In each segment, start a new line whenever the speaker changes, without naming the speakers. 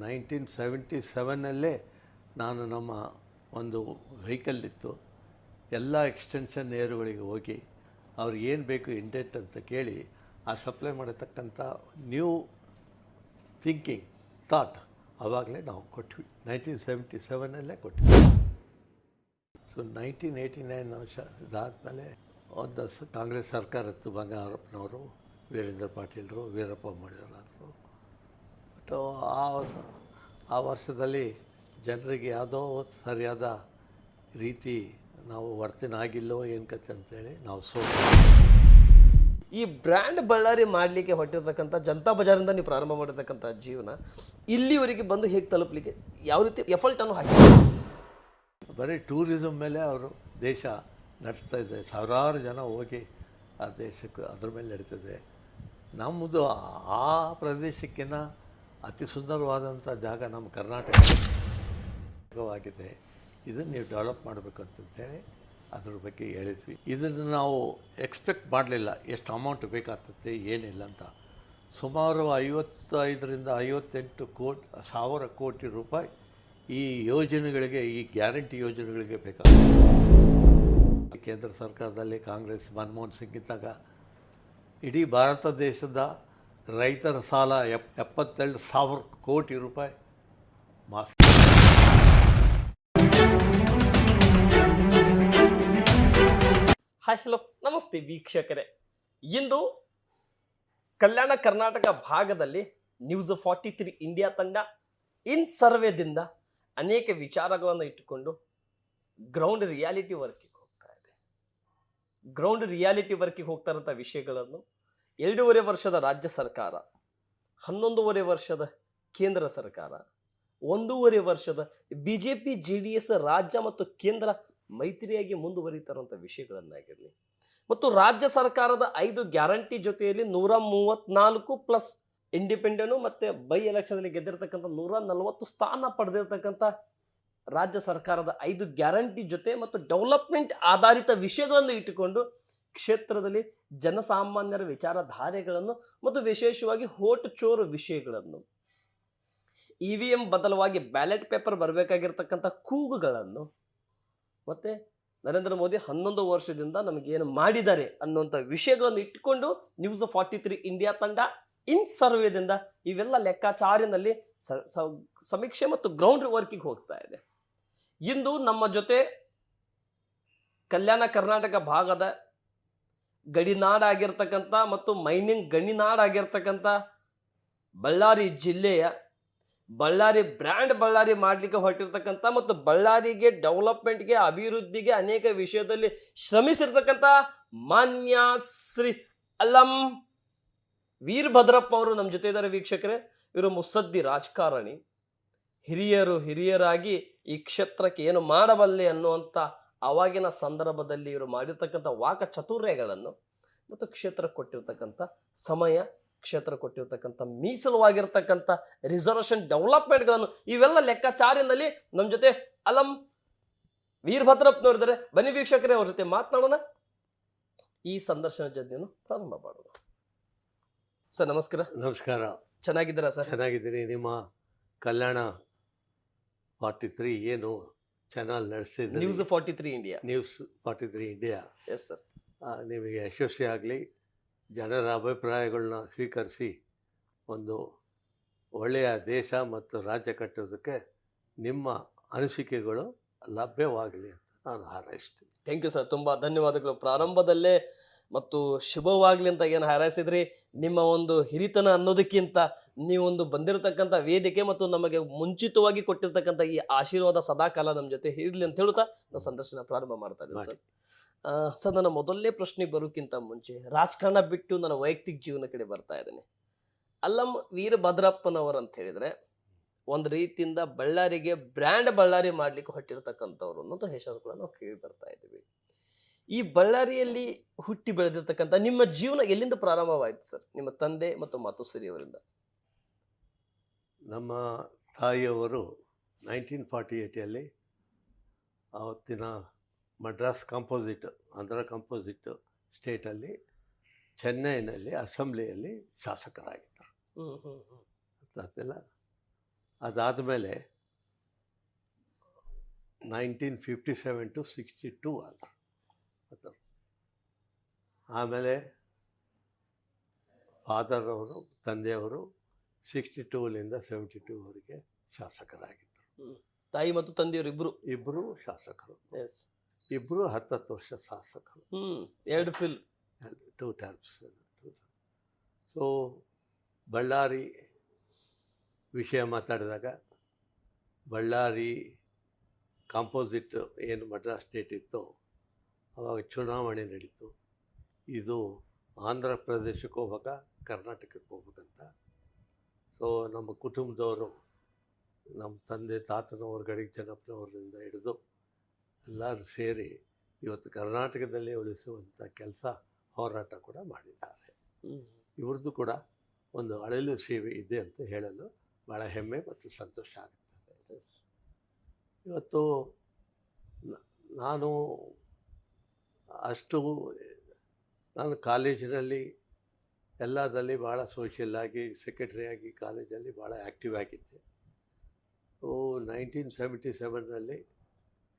1977ನಲ್ಲೇ ನಾನು ನಮ್ಮ ಒಂದು ವೆಹಿಕಲ್ ಇತ್ತು, ಎಲ್ಲ ಎಕ್ಸ್ಟೆನ್ಷನ್ ಏರುಗಳಿಗೆ ಹೋಗಿ ಅವ್ರಿಗೆ ಏನು ಬೇಕು ಇಂಡೆಂಟ್ ಅಂತ ಕೇಳಿ ಆ ಸಪ್ಲೈ ಮಾಡತಕ್ಕಂಥ ನ್ಯೂ ಥಿಂಕಿಂಗ್ ಥಾಟ್ ಆವಾಗಲೇ ನಾವು ಕೊಟ್ವಿ. 1977ನಲ್ಲೇ ಕೊಟ್ವಿ. ಸೊ 1989 ವರ್ಷ ಇದಾದಮೇಲೆ ಒಂದು ಕಾಂಗ್ರೆಸ್ ಸರ್ಕಾರ ಇತ್ತು. ಬಂಗಾರಪ್ಪನವರು, ವೀರೇಂದ್ರ ಪಾಟೀಲರು, ವೀರಪ್ಪ ಮೊಯ್ಲಿಯವರು. ಬಟ್ ಆ ವರ್ಷದಲ್ಲಿ ಜನರಿಗೆ ಯಾವುದೋ ಸರಿಯಾದ ರೀತಿ ನಾವು ವರ್ತನೆ ಆಗಿಲ್ಲೋ ಏನು ಕತೆ ಅಂತೇಳಿ ನಾವು
ಈ ಬ್ರ್ಯಾಂಡ್ ಬಳ್ಳಾರಿ ಮಾಡಲಿಕ್ಕೆ ಹೊಟ್ಟಿರ್ತಕ್ಕಂಥ ಜನತಾ ಬಜಾರಿಂದ ನೀವು ಪ್ರಾರಂಭ ಮಾಡಿರ್ತಕ್ಕಂಥ ಜೀವನ ಇಲ್ಲಿವರೆಗೆ ಬಂದು ಹೇಗೆ ತಲುಪಲಿಕ್ಕೆ ಯಾವ ರೀತಿ ಎಫರ್ಟನ್ನು ಹಾಕಿ
ಬರೀ ಟೂರಿಸಮ್ ಮೇಲೆ ಅವರು ದೇಶ ನಡೆಸ್ತಾ ಇದೆ. ಸಾವಿರಾರು ಜನ ಹೋಗಿ ಆ ದೇಶಕ್ಕೆ ಅದ್ರ ಮೇಲೆ ನಡೀತದೆ. ನಮ್ಮದು ಆ ಪ್ರದೇಶಕ್ಕಿಂತ ಅತಿ ಸುಂದರವಾದಂಥ ಜಾಗ ನಮ್ಮ ಕರ್ನಾಟಕವಾಗಿದೆ. ಇದನ್ನು ನೀವು ಡೆವಲಪ್ ಮಾಡಬೇಕು ಅಂತಂತೇಳಿ ಅದ್ರ ಬಗ್ಗೆ ಹೇಳಿದ್ವಿ. ಇದನ್ನು ನಾವು ಎಕ್ಸ್ಪೆಕ್ಟ್ ಮಾಡಲಿಲ್ಲ ಎಷ್ಟು ಅಮೌಂಟ್ ಬೇಕಾಗ್ತದೆ ಏನಿಲ್ಲ ಅಂತ. ಸುಮಾರು 55,000 ಕೋಟಿ ರೂಪಾಯಿ ಈ ಯೋಜನೆಗಳಿಗೆ, ಈ ಗ್ಯಾರಂಟಿ ಯೋಜನೆಗಳಿಗೆ ಬೇಕಾಗ್ತದೆ. ಕೇಂದ್ರ ಸರ್ಕಾರದಲ್ಲಿ ಕಾಂಗ್ರೆಸ್ ಮನಮೋಹನ್ ಸಿಂಗ್ ಇದ್ದಾಗ ಇಡೀ ಭಾರತ ದೇಶದ ರೈತರ ಸಾಲ 72,000 ಕೋಟಿ ರೂಪಾಯಿ ಮಾಫಿ.
ಹಾಯ್, ಹಲೋ, ನಮಸ್ತೆ ವೀಕ್ಷಕರೇ. ಇಂದು ಕಲ್ಯಾಣ ಕರ್ನಾಟಕ ಭಾಗದಲ್ಲಿ ನ್ಯೂಸ್ 43 ಇಂಡಿಯಾ ತಂಡ ಇನ್ ಸರ್ವೇದಿಂದ ಅನೇಕ ವಿಚಾರಗಳನ್ನು ಇಟ್ಟುಕೊಂಡು ಗ್ರೌಂಡ್ ರಿಯಾಲಿಟಿ ವರ್ಕಿಗೆ ಹೋಗ್ತಾ ಇದೆ. ಗ್ರೌಂಡ್ ರಿಯಾಲಿಟಿ ವರ್ಕಿಗೆ ಹೋಗ್ತಾ ಇರೋಂಥ ವಿಷಯಗಳನ್ನು 2.5 ವರ್ಷದ ರಾಜ್ಯ ಸರ್ಕಾರ, 11.5 ವರ್ಷದ ಕೇಂದ್ರ ಸರ್ಕಾರ, 1.5 ವರ್ಷದ BJP JDS ರಾಜ್ಯ ಮತ್ತು ಕೇಂದ್ರ ಮೈತ್ರಿಯಾಗಿ ಮುಂದುವರಿತಾರಂಥ ವಿಷಯಗಳನ್ನಾಗಿರಲಿ, ಮತ್ತು ರಾಜ್ಯ ಸರ್ಕಾರದ 5 ಗ್ಯಾರಂಟಿ ಜೊತೆಯಲ್ಲಿ 134 ಪ್ಲಸ್ ಇಂಡಿಪೆಂಡೆಂಟು ಮತ್ತು ಬೈ ಎಲೆಕ್ಷನ್ನಲ್ಲಿ ಗೆದ್ದಿರ್ತಕ್ಕಂಥ 140 ಸ್ಥಾನ ಪಡೆದಿರ್ತಕ್ಕಂಥ ರಾಜ್ಯ ಸರ್ಕಾರದ 5 ಗ್ಯಾರಂಟಿ ಜೊತೆ ಮತ್ತು ಡೆವಲಪ್ಮೆಂಟ್ ಆಧಾರಿತ ವಿಷಯಗಳನ್ನು ಇಟ್ಟುಕೊಂಡು ಕ್ಷೇತ್ರದಲ್ಲಿ ಜನಸಾಮಾನ್ಯರ ವಿಚಾರಧಾರೆಗಳನ್ನು ಮತ್ತು ವಿಶೇಷವಾಗಿ ವೋಟ್ ಚೋರ್ ವಿಷಯಗಳನ್ನು, EVM ಬದಲವಾಗಿ ಬ್ಯಾಲೆಟ್ ಪೇಪರ್ ಬರಬೇಕಾಗಿರ್ತಕ್ಕಂಥ ಕೂಗುಗಳನ್ನು, ಮತ್ತು ನರೇಂದ್ರ ಮೋದಿ 11 ವರ್ಷದಿಂದ ನಮಗೇನು ಮಾಡಿದ್ದಾರೆ ಅನ್ನುವಂಥ ವಿಷಯಗಳನ್ನು ಇಟ್ಟುಕೊಂಡು ನ್ಯೂಸ್ 43 ಇಂಡಿಯಾ ತಂಡ ಇನ್ ಸರ್ವೇದಿಂದ ಇವೆಲ್ಲ ಲೆಕ್ಕಾಚಾರಿನಲ್ಲಿ ಸಮೀಕ್ಷೆ ಮತ್ತು ಗ್ರೌಂಡ್ ವರ್ಕಿಗೆ ಹೋಗ್ತಾ ಇದೆ. ಇಂದು ನಮ್ಮ ಜೊತೆ ಕಲ್ಯಾಣ ಕರ್ನಾಟಕ ಭಾಗದ ಗಡಿನಾಡಾಗಿರ್ತಕ್ಕಂಥ ಮತ್ತು ಮೈನಿಂಗ್ ಗಣಿನಾಡಾಗಿರ್ತಕ್ಕಂಥ ಬಳ್ಳಾರಿ ಜಿಲ್ಲೆಯ ಬಳ್ಳಾರಿ ಬ್ರ್ಯಾಂಡ್ ಬಳ್ಳಾರಿ ಮಾಡಲಿಕ್ಕೆ ಹೊರಟಿರ್ತಕ್ಕಂಥ ಮತ್ತು ಬಳ್ಳಾರಿಗೆ ಡೆವಲಪ್ಮೆಂಟ್ಗೆ, ಅಭಿವೃದ್ಧಿಗೆ ಅನೇಕ ವಿಷಯದಲ್ಲಿ ಶ್ರಮಿಸಿರ್ತಕ್ಕಂಥ ಮಾನ್ಯ ಶ್ರೀ ಅಲ್ಲಂ ವೀರಭದ್ರಪ್ಪ ಅವರು ನಮ್ಮ ಜೊತೆ ಇದ್ದಾರೆ ವೀಕ್ಷಕರೇ. ಇವರು ಮುತ್ಸದ್ದಿ ರಾಜಕಾರಣಿ, ಹಿರಿಯರಾಗಿ ಈ ಕ್ಷೇತ್ರಕ್ಕೆ ಏನು ಮಾಡಬಲ್ಲೆ ಅನ್ನುವಂಥ ಆವಾಗಿನ ಸಂದರ್ಭದಲ್ಲಿ ಇವರು ಮಾಡಿರ್ತಕ್ಕಂಥ ವಾಕ ಚತುರ್ಯಗಳನ್ನು ಮತ್ತು ಕ್ಷೇತ್ರ ಕೊಟ್ಟಿರ್ತಕ್ಕಂಥ ಸಮಯ, ಕ್ಷೇತ್ರ ಕೊಟ್ಟಿರ್ತಕ್ಕಂಥ ಮೀಸಲವಾಗಿರ್ತಕ್ಕಂಥ ರಿಸರ್ವೇಷನ್ ಡೆವಲಪ್ಮೆಂಟ್ಗಳನ್ನು ಇವೆಲ್ಲ ಲೆಕ್ಕಾಚಾರಿನಲ್ಲಿ ನಮ್ಮ ಜೊತೆ ಅಲಂ ವೀರಭದ್ರಪ್ಪನವರಿದ್ದಾರೆ. ಬನ್ನಿ ವೀಕ್ಷಕರೇ, ಅವ್ರ ಜೊತೆ ಮಾತನಾಡೋಣ. ಈ ಸಂದರ್ಶನ ಜೊತೆಯನ್ನು ಪ್ರಾರಂಭ ಮಾಡೋಣ. ಸರ್ ನಮಸ್ಕಾರ.
ನಮಸ್ಕಾರ.
ಚೆನ್ನಾಗಿದ್ದೀರಾ ಸರ್?
ಚೆನ್ನಾಗಿದ್ದೀನಿ. ನಿಮ್ಮ ಕಲ್ಯಾಣ 43 ಏನು ಚಾನಲ್ ನಡೆಸ್ತಿದ್ದೀರಿ,
news 43 India.
News 43 India.
Yes sir.
ನಿಮಗೆ ಯಶಸ್ವಿ ಆಗಲಿ. ಜನರ ಅಭಿಪ್ರಾಯಗಳನ್ನ ಸ್ವೀಕರಿಸಿ ಒಂದು ಒಳ್ಳೆಯ ದೇಶ ಮತ್ತು ರಾಜ್ಯ ಕಟ್ಟೋದಕ್ಕೆ ನಿಮ್ಮ ಅನಿಸಿಕೆಗಳು ಲಭ್ಯವಾಗಲಿ ಅಂತ ನಾನು ಹಾರೈಸ್ತೀನಿ.
ಥ್ಯಾಂಕ್ ಯು ಸರ್, ತುಂಬ ಧನ್ಯವಾದಗಳು. ಪ್ರಾರಂಭದಲ್ಲೇ ಮತ್ತು ಶುಭವಾಗಲಿ ಅಂತ ಏನು ಹಾರೈಸಿದ್ರಿ, ನಿಮ್ಮ ಒಂದು ಹಿರಿತನ ಅನ್ನೋದಕ್ಕಿಂತ ನೀವೊಂದು ಬಂದಿರತಕ್ಕಂಥ ವೇದಿಕೆ ಮತ್ತು ನಮಗೆ ಮುಂಚಿತವಾಗಿ ಕೊಟ್ಟಿರ್ತಕ್ಕಂಥ ಈ ಆಶೀರ್ವಾದ ಸದಾಕಾಲ ನಮ್ಮ ಜೊತೆ ಇರಲಿ ಅಂತ ಹೇಳುತ್ತಾ ನಾವು ಸಂದರ್ಶನ ಪ್ರಾರಂಭ ಮಾಡ್ತಾ ಇದ್ದೀವಿ ಸರ್. ಸರ್, ನನ್ನ ಮೊದಲನೇ ಪ್ರಶ್ನೆಗೆ ಬರೋಕ್ಕಿಂತ ಮುಂಚೆ ರಾಜಕಾರಣ ಬಿಟ್ಟು ನನ್ನ ವೈಯಕ್ತಿಕ ಜೀವನ ಕಡೆ ಬರ್ತಾ ಇದ್ದೇನೆ. ಅಲ್ಲಂ ವೀರಭದ್ರಪ್ಪನವರು ಅಂತ ಹೇಳಿದ್ರೆ ಒಂದು ರೀತಿಯಿಂದ ಬಳ್ಳಾರಿಗೆ ಬ್ರ್ಯಾಂಡ್ ಬಳ್ಳಾರಿ ಮಾಡ್ಲಿಕ್ಕೆ ಹೊಟ್ಟಿರ್ತಕ್ಕಂಥವ್ರು ಅನ್ನೋದು ಹೆಸರು ಕೂಡ ನಾವು ಕೇಳಿ ಬರ್ತಾ ಇದ್ದೀವಿ. ಈ ಬಳ್ಳಾರಿಯಲ್ಲಿ ಹುಟ್ಟಿ ಬೆಳೆದಿರ್ತಕ್ಕಂಥ ನಿಮ್ಮ ಜೀವನ ಎಲ್ಲಿಂದ ಪ್ರಾರಂಭವಾಯಿತು ಸರ್? ನಿಮ್ಮ ತಂದೆ ಮತ್ತು ಮಾತುಶ್ರೀ ಅವರಿಂದ.
ನಮ್ಮ ತಾಯಿಯವರು 1948 ಆವತ್ತಿನ ಮಡ್ರಾಸ್ ಕಾಂಪೋಸಿಟ್, ಆಂಧ್ರ ಕಾಂಪೋಸಿಟ್ ಸ್ಟೇಟಲ್ಲಿ ಚೆನ್ನೈನಲ್ಲಿ ಅಸೆಂಬ್ಲಿಯಲ್ಲಿ ಶಾಸಕರಾಗಿದ್ದರು. ಅದೆಲ್ಲ ಅದಾದಮೇಲೆ 1957 to 62 ಆದರು ಅದು. ಆಮೇಲೆ ಫಾದರ್ ಅವರು, ತಂದೆಯವರು 62ಲಿಂದ 72ವರೆಗೆ ಶಾಸಕರಾಗಿದ್ದರು.
ತಾಯಿ ಮತ್ತು ತಂದೆಯವರು
ಇಬ್ಬರು ಶಾಸಕರು,
ಎಸ್
ಇಬ್ಬರು 10 ವರ್ಷ ಶಾಸಕರು,
2 ಫಿಲ್
2 ಟರ್ಮ್ಸ್. ಸೊ ಬಳ್ಳಾರಿ ವಿಷಯ ಮಾತಾಡಿದಾಗ, ಬಳ್ಳಾರಿ ಕಾಂಪೋಸಿಟ್ ಏನು ಮಡ್ರಾಸ್ ಸ್ಟೇಟ್ ಇತ್ತು ಆವಾಗ ಚುನಾವಣೆ ನಡೀತು. ಇದು ಆಂಧ್ರ ಪ್ರದೇಶಕ್ಕೆ ಹೋಗ್ಬೇಕಾ ಕರ್ನಾಟಕಕ್ಕೆ ಹೋಗ್ಬೇಕಂತ. ಸೊ ನಮ್ಮ ಕುಟುಂಬದವರು, ನಮ್ಮ ತಂದೆ ತಾತನವ್ರ ಗಡಿಗೆ ಜನಪ್ಪನವ್ರಿಂದ ಹಿಡಿದು ಎಲ್ಲರೂ ಸೇರಿ ಇವತ್ತು ಕರ್ನಾಟಕದಲ್ಲಿ ಉಳಿಸುವಂಥ ಕೆಲಸ ಹೋರಾಟ ಕೂಡ ಮಾಡಿದ್ದಾರೆ. ಇವ್ರದ್ದು ಕೂಡ ಒಂದು ಅಳಿಲು ಸೇವೆ ಇದೆ ಅಂತ ಹೇಳಲು ಭಾಳ ಹೆಮ್ಮೆ ಮತ್ತು ಸಂತೋಷ ಆಗುತ್ತದೆ. ಇವತ್ತು ನಾನು ಕಾಲೇಜಿನಲ್ಲಿ ಎಲ್ಲದಲ್ಲಿ ಭಾಳ ಸೋಷಿಯಲ್ಲಾಗಿ, ಸೆಕ್ರೆಟರಿಯಾಗಿ ಕಾಲೇಜಲ್ಲಿ ಭಾಳ ಆ್ಯಕ್ಟಿವ್ ಆಗಿದ್ದೆ. 1977ನಲ್ಲಿ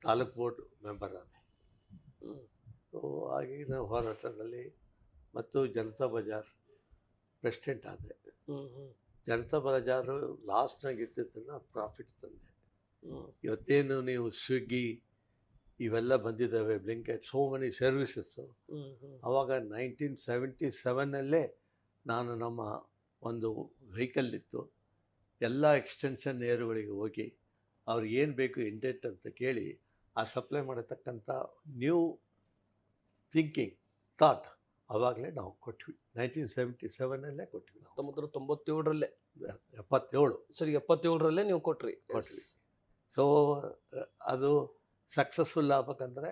ತಾಲೂಕು ಬೋರ್ಡ್ ಮೆಂಬರ್ ಆದೆ. ಸೊ ಆಗಿನ ಹೋರಾಟದಲ್ಲಿ ಮತ್ತು ಜನತಾ ಬಜಾರ್ ಪ್ರೆಸಿಡೆಂಟ್ ಆದೆ. ಜನತಾ ಬಜಾರು ಲಾಸ್ಟ್ನಾಗ ಇದ್ದದ್ದನ್ನು ಪ್ರಾಫಿಟ್ ತಂದೆ. ಇವತ್ತೇನು ನೀವು ಸ್ವಿಗ್ಗಿ ಇವೆಲ್ಲ ಬಂದಿದ್ದಾವೆ, ಬ್ಲಿಂಕೆಟ್, ಸೋ ಮೆನಿ ಸರ್ವಿಸಸ್ಸು. ಆವಾಗ 1977ನಲ್ಲೇ ನಾನು ನಮ್ಮ ಒಂದು ವೆಹಿಕಲ್ ಇತ್ತು, ಎಲ್ಲ ಎಕ್ಸ್ಟೆನ್ಷನ್ ಏರುಗಳಿಗೆ ಹೋಗಿ ಅವ್ರಿಗೆ ಏನು ಬೇಕು ಇಂಡೆಂಟ್ ಅಂತ ಕೇಳಿ ಆ ಸಪ್ಲೈ ಮಾಡತಕ್ಕಂಥ ನ್ಯೂ ಥಿಂಕಿಂಗ್ ಥಾಟ್ ಆವಾಗಲೇ ನಾವು ಕೊಟ್ವಿ. 1977ನಲ್ಲೇ ಕೊಟ್ವಿ ನಾವು.
1997ರಲ್ಲೇ
77
ಸರಿ 77ರಲ್ಲೇ ನೀವು ಕೊಟ್ರಿ.
ಸೊ ಅದು ಸಕ್ಸಸ್ಫುಲ್ ಆಗ್ಬೇಕಂದ್ರೆ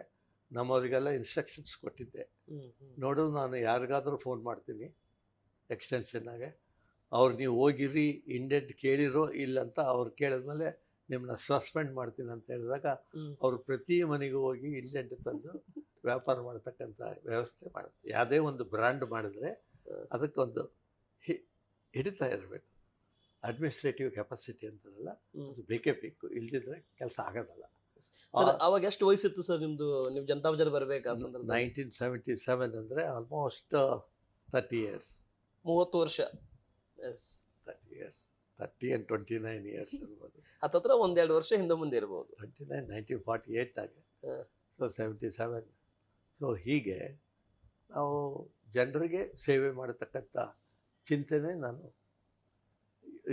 ನಮ್ಮವರಿಗೆಲ್ಲ ಇನ್ಸ್ಟ್ರಕ್ಷನ್ಸ್ ಕೊಟ್ಟಿದ್ದೆ. ನೋಡು, ನಾನು ಯಾರಿಗಾದರೂ ಫೋನ್ ಮಾಡ್ತೀನಿ ಎಕ್ಸ್ಟೆನ್ಷನ್ನಾಗೆ, ಅವ್ರು ನೀವು ಹೋಗಿರಿ ಇಂಡೆಂಟ್ ಕೇಳಿರೋ ಇಲ್ಲಂತ ಅವ್ರು ಕೇಳಿದ್ಮೇಲೆ ನಿಮ್ಮನ್ನ ಸಸ್ಪೆಂಡ್ ಮಾಡ್ತೀನಿ ಅಂತ ಹೇಳಿದಾಗ ಅವರು ಪ್ರತಿ ಮನೆಗೂ ಹೋಗಿ ಇಂಡೆಂಟ್ ತಂದು ವ್ಯಾಪಾರ ಮಾಡ್ತಕ್ಕಂಥ ವ್ಯವಸ್ಥೆ ಮಾಡುತ್ತೆ. ಯಾವುದೇ ಒಂದು ಬ್ರ್ಯಾಂಡ್ ಮಾಡಿದ್ರೆ ಅದಕ್ಕೊಂದು ಹಿಡಿತಾ ಇರಬೇಕು. ಅಡ್ಮಿನಿಸ್ಟ್ರೇಟಿವ್ ಕೆಪಾಸಿಟಿ ಅಂತಾರಲ್ಲ, ಅದು ಬೇಕೇ ಬೇಕು, ಇಲ್ದಿದ್ರೆ ಕೆಲಸ ಆಗೋದಲ್ಲ.
ಸರ್ ಅವಾಗ ಎಷ್ಟು ವಯಸ್ಸಿತ್ತು ಸರ್ ನಿಮ್ಮದು, ನೀವು ಜನತಾ ಬಜಾರ್ ಬರಬೇಕು ಆ ಸಂದರ್ಭ?
1977 ಅಂದರೆ ಆಲ್ಮೋಸ್ಟ್ 30 years.
30 ವರ್ಷ. ಎಸ್
30 years, 30 and 29 years ಇರ್ಬೋದು.
ಹತ್ತತ್ರ 1-2 ವರ್ಷ ಹಿಂದೆ ಮುಂದೆ ಇರ್ಬೋದು.
29 1948 ಆಗಿ, ಸೊ 77. ಸೊ ಹೀಗೆ ನಾವು ಜನರಿಗೆ ಸೇವೆ ಮಾಡತಕ್ಕಂಥ ಚಿಂತನೆ ನಾನು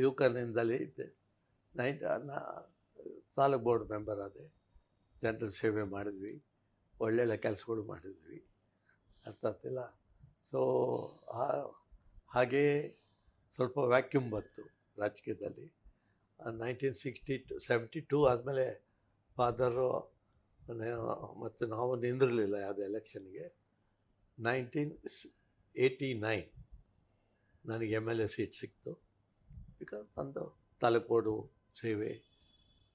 ಯುವಕನಿಂದಲೇ ಇದ್ದೆ. ತಾಲೂಕು ಬೋರ್ಡ್ ಮೆಂಬರ್ ಆದೆ, ಜನರ ಸೇವೆ ಮಾಡಿದ್ವಿ, ಒಳ್ಳೊಳ್ಳೆ ಕೆಲಸಗಳು ಮಾಡಿದ್ವಿ, ಅರ್ಥ ಆಗ್ತಿಲ್ಲ. ಸೊ ಹಾಗೇ ಸ್ವಲ್ಪ ವ್ಯಾಕ್ಯೂಮ್ ಬಂತು ರಾಜಕೀಯದಲ್ಲಿ. 1972 ಆದಮೇಲೆ ಫಾದರು ಮತ್ತು ನಾವು ನಿಂದಿರಲಿಲ್ಲ ಯಾವುದೇ ಎಲೆಕ್ಷನ್ಗೆ. 1989 ನನಗೆ MLA ಸೀಟ್ ಸಿಕ್ತು. ಬಿಕಾಸ್ ನಂದು ತಾಲೂಕು ಬೋರ್ಡು ಸೇವೆ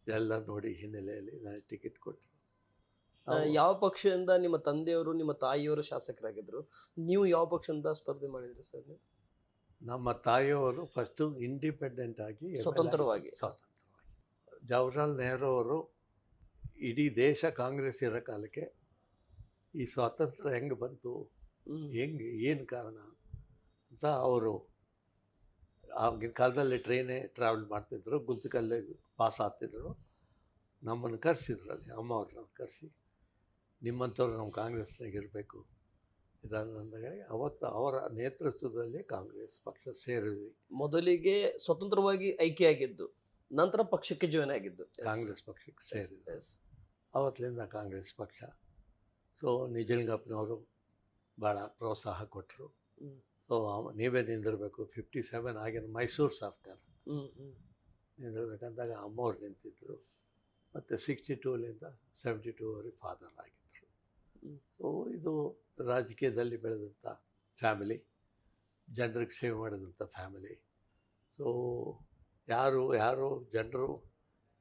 ಎಲ್ಲ ನೋಡಿ ಹಿನ್ನೆಲೆಯಲ್ಲಿ ನನಗೆ ಟಿಕೆಟ್ ಕೊಟ್ಟರು.
ಯಾವ ಪಕ್ಷದಿಂದ ನಿಮ್ಮ ತಂದೆಯವರು ನಿಮ್ಮ ತಾಯಿಯವರು ಶಾಸಕರಾಗಿದ್ದರು? ನೀವು ಯಾವ ಪಕ್ಷದಿಂದ ಸ್ಪರ್ಧೆ ಮಾಡಿದ್ರಿ ಸರ್ ನೀವು?
ನಮ್ಮ ತಾಯಿಯವರು ಫಸ್ಟು ಇಂಡಿಪೆಂಡೆಂಟ್ ಆಗಿ
ಸ್ವತಂತ್ರವಾಗಿ.
ಜವಾಹರ್ಲಾಲ್ ನೆಹರು ಅವರು ಇಡೀ ದೇಶ ಕಾಂಗ್ರೆಸ್ ಇರೋ ಕಾಲಕ್ಕೆ ಈ ಸ್ವಾತಂತ್ರ್ಯ ಹೆಂಗೆ ಬಂತು, ಹೆಂಗೆ ಏನು ಕಾರಣ ಅಂತ ಅವರು ಆಗಿನ ಕಾಲದಲ್ಲಿ ಟ್ರೈನೇ ಟ್ರಾವೆಲ್ ಮಾಡ್ತಿದ್ರು, ಗುಂತಕಲ್ಲೇ ಪಾಸ್ ಆಗ್ತಿದ್ರು. ನಮ್ಮನ್ನು ಕರೆಸಿದ್ರಲ್ಲಿ, ಅಮ್ಮವ್ರನ್ನ ಕರೆಸಿ, ನಿಮ್ಮಂಥವ್ರು ನಮ್ಮ ಕಾಂಗ್ರೆಸ್ನಾಗ ಇರಬೇಕು ಇದಂದಾಗ ಅವತ್ತು ಅವರ ನೇತೃತ್ವದಲ್ಲಿ ಕಾಂಗ್ರೆಸ್ ಪಕ್ಷ ಸೇರಿದ್ವಿ.
ಮೊದಲಿಗೆ ಸ್ವತಂತ್ರವಾಗಿ ಆಯ್ಕೆಯಾಗಿದ್ದು, ನಂತರ ಪಕ್ಷಕ್ಕೆ ಜಾಯ್ನ್ ಆಗಿದ್ದು,
ಕಾಂಗ್ರೆಸ್ ಪಕ್ಷಕ್ಕೆ ಸೇರಿದ್ವಿ. ಅವತ್ತಿನಿಂದ ಕಾಂಗ್ರೆಸ್ ಪಕ್ಷ. ಸೊ ನಿಜಲಿಂಗಪ್ಪನವರು ಭಾಳ ಪ್ರೋತ್ಸಾಹ ಕೊಟ್ಟರು. ಸೊ ನೀವೇ ನಿಂದಿರಬೇಕು, 57 ಆಗಿನ ಮೈಸೂರು ಸರ್ಕಾರ ನಿಂದಿರ್ಬೇಕಂದಾಗ ಅಮ್ಮವ್ರು ನಿಂತಿದ್ದರು. ಮತ್ತು 62ಲಿಂದ 72ವರೆಗೆ ಫಾದರ್ ಆಗಿದ್ದರು. ಸೊ ಇದು ರಾಜಕೀಯದಲ್ಲಿ ಬೆಳೆದಂಥ ಫ್ಯಾಮಿಲಿ, ಜನರಿಗೆ ಸೇವೆ ಮಾಡಿದಂಥ ಫ್ಯಾಮಿಲಿ. ಸೊ ಯಾರು ಜನರು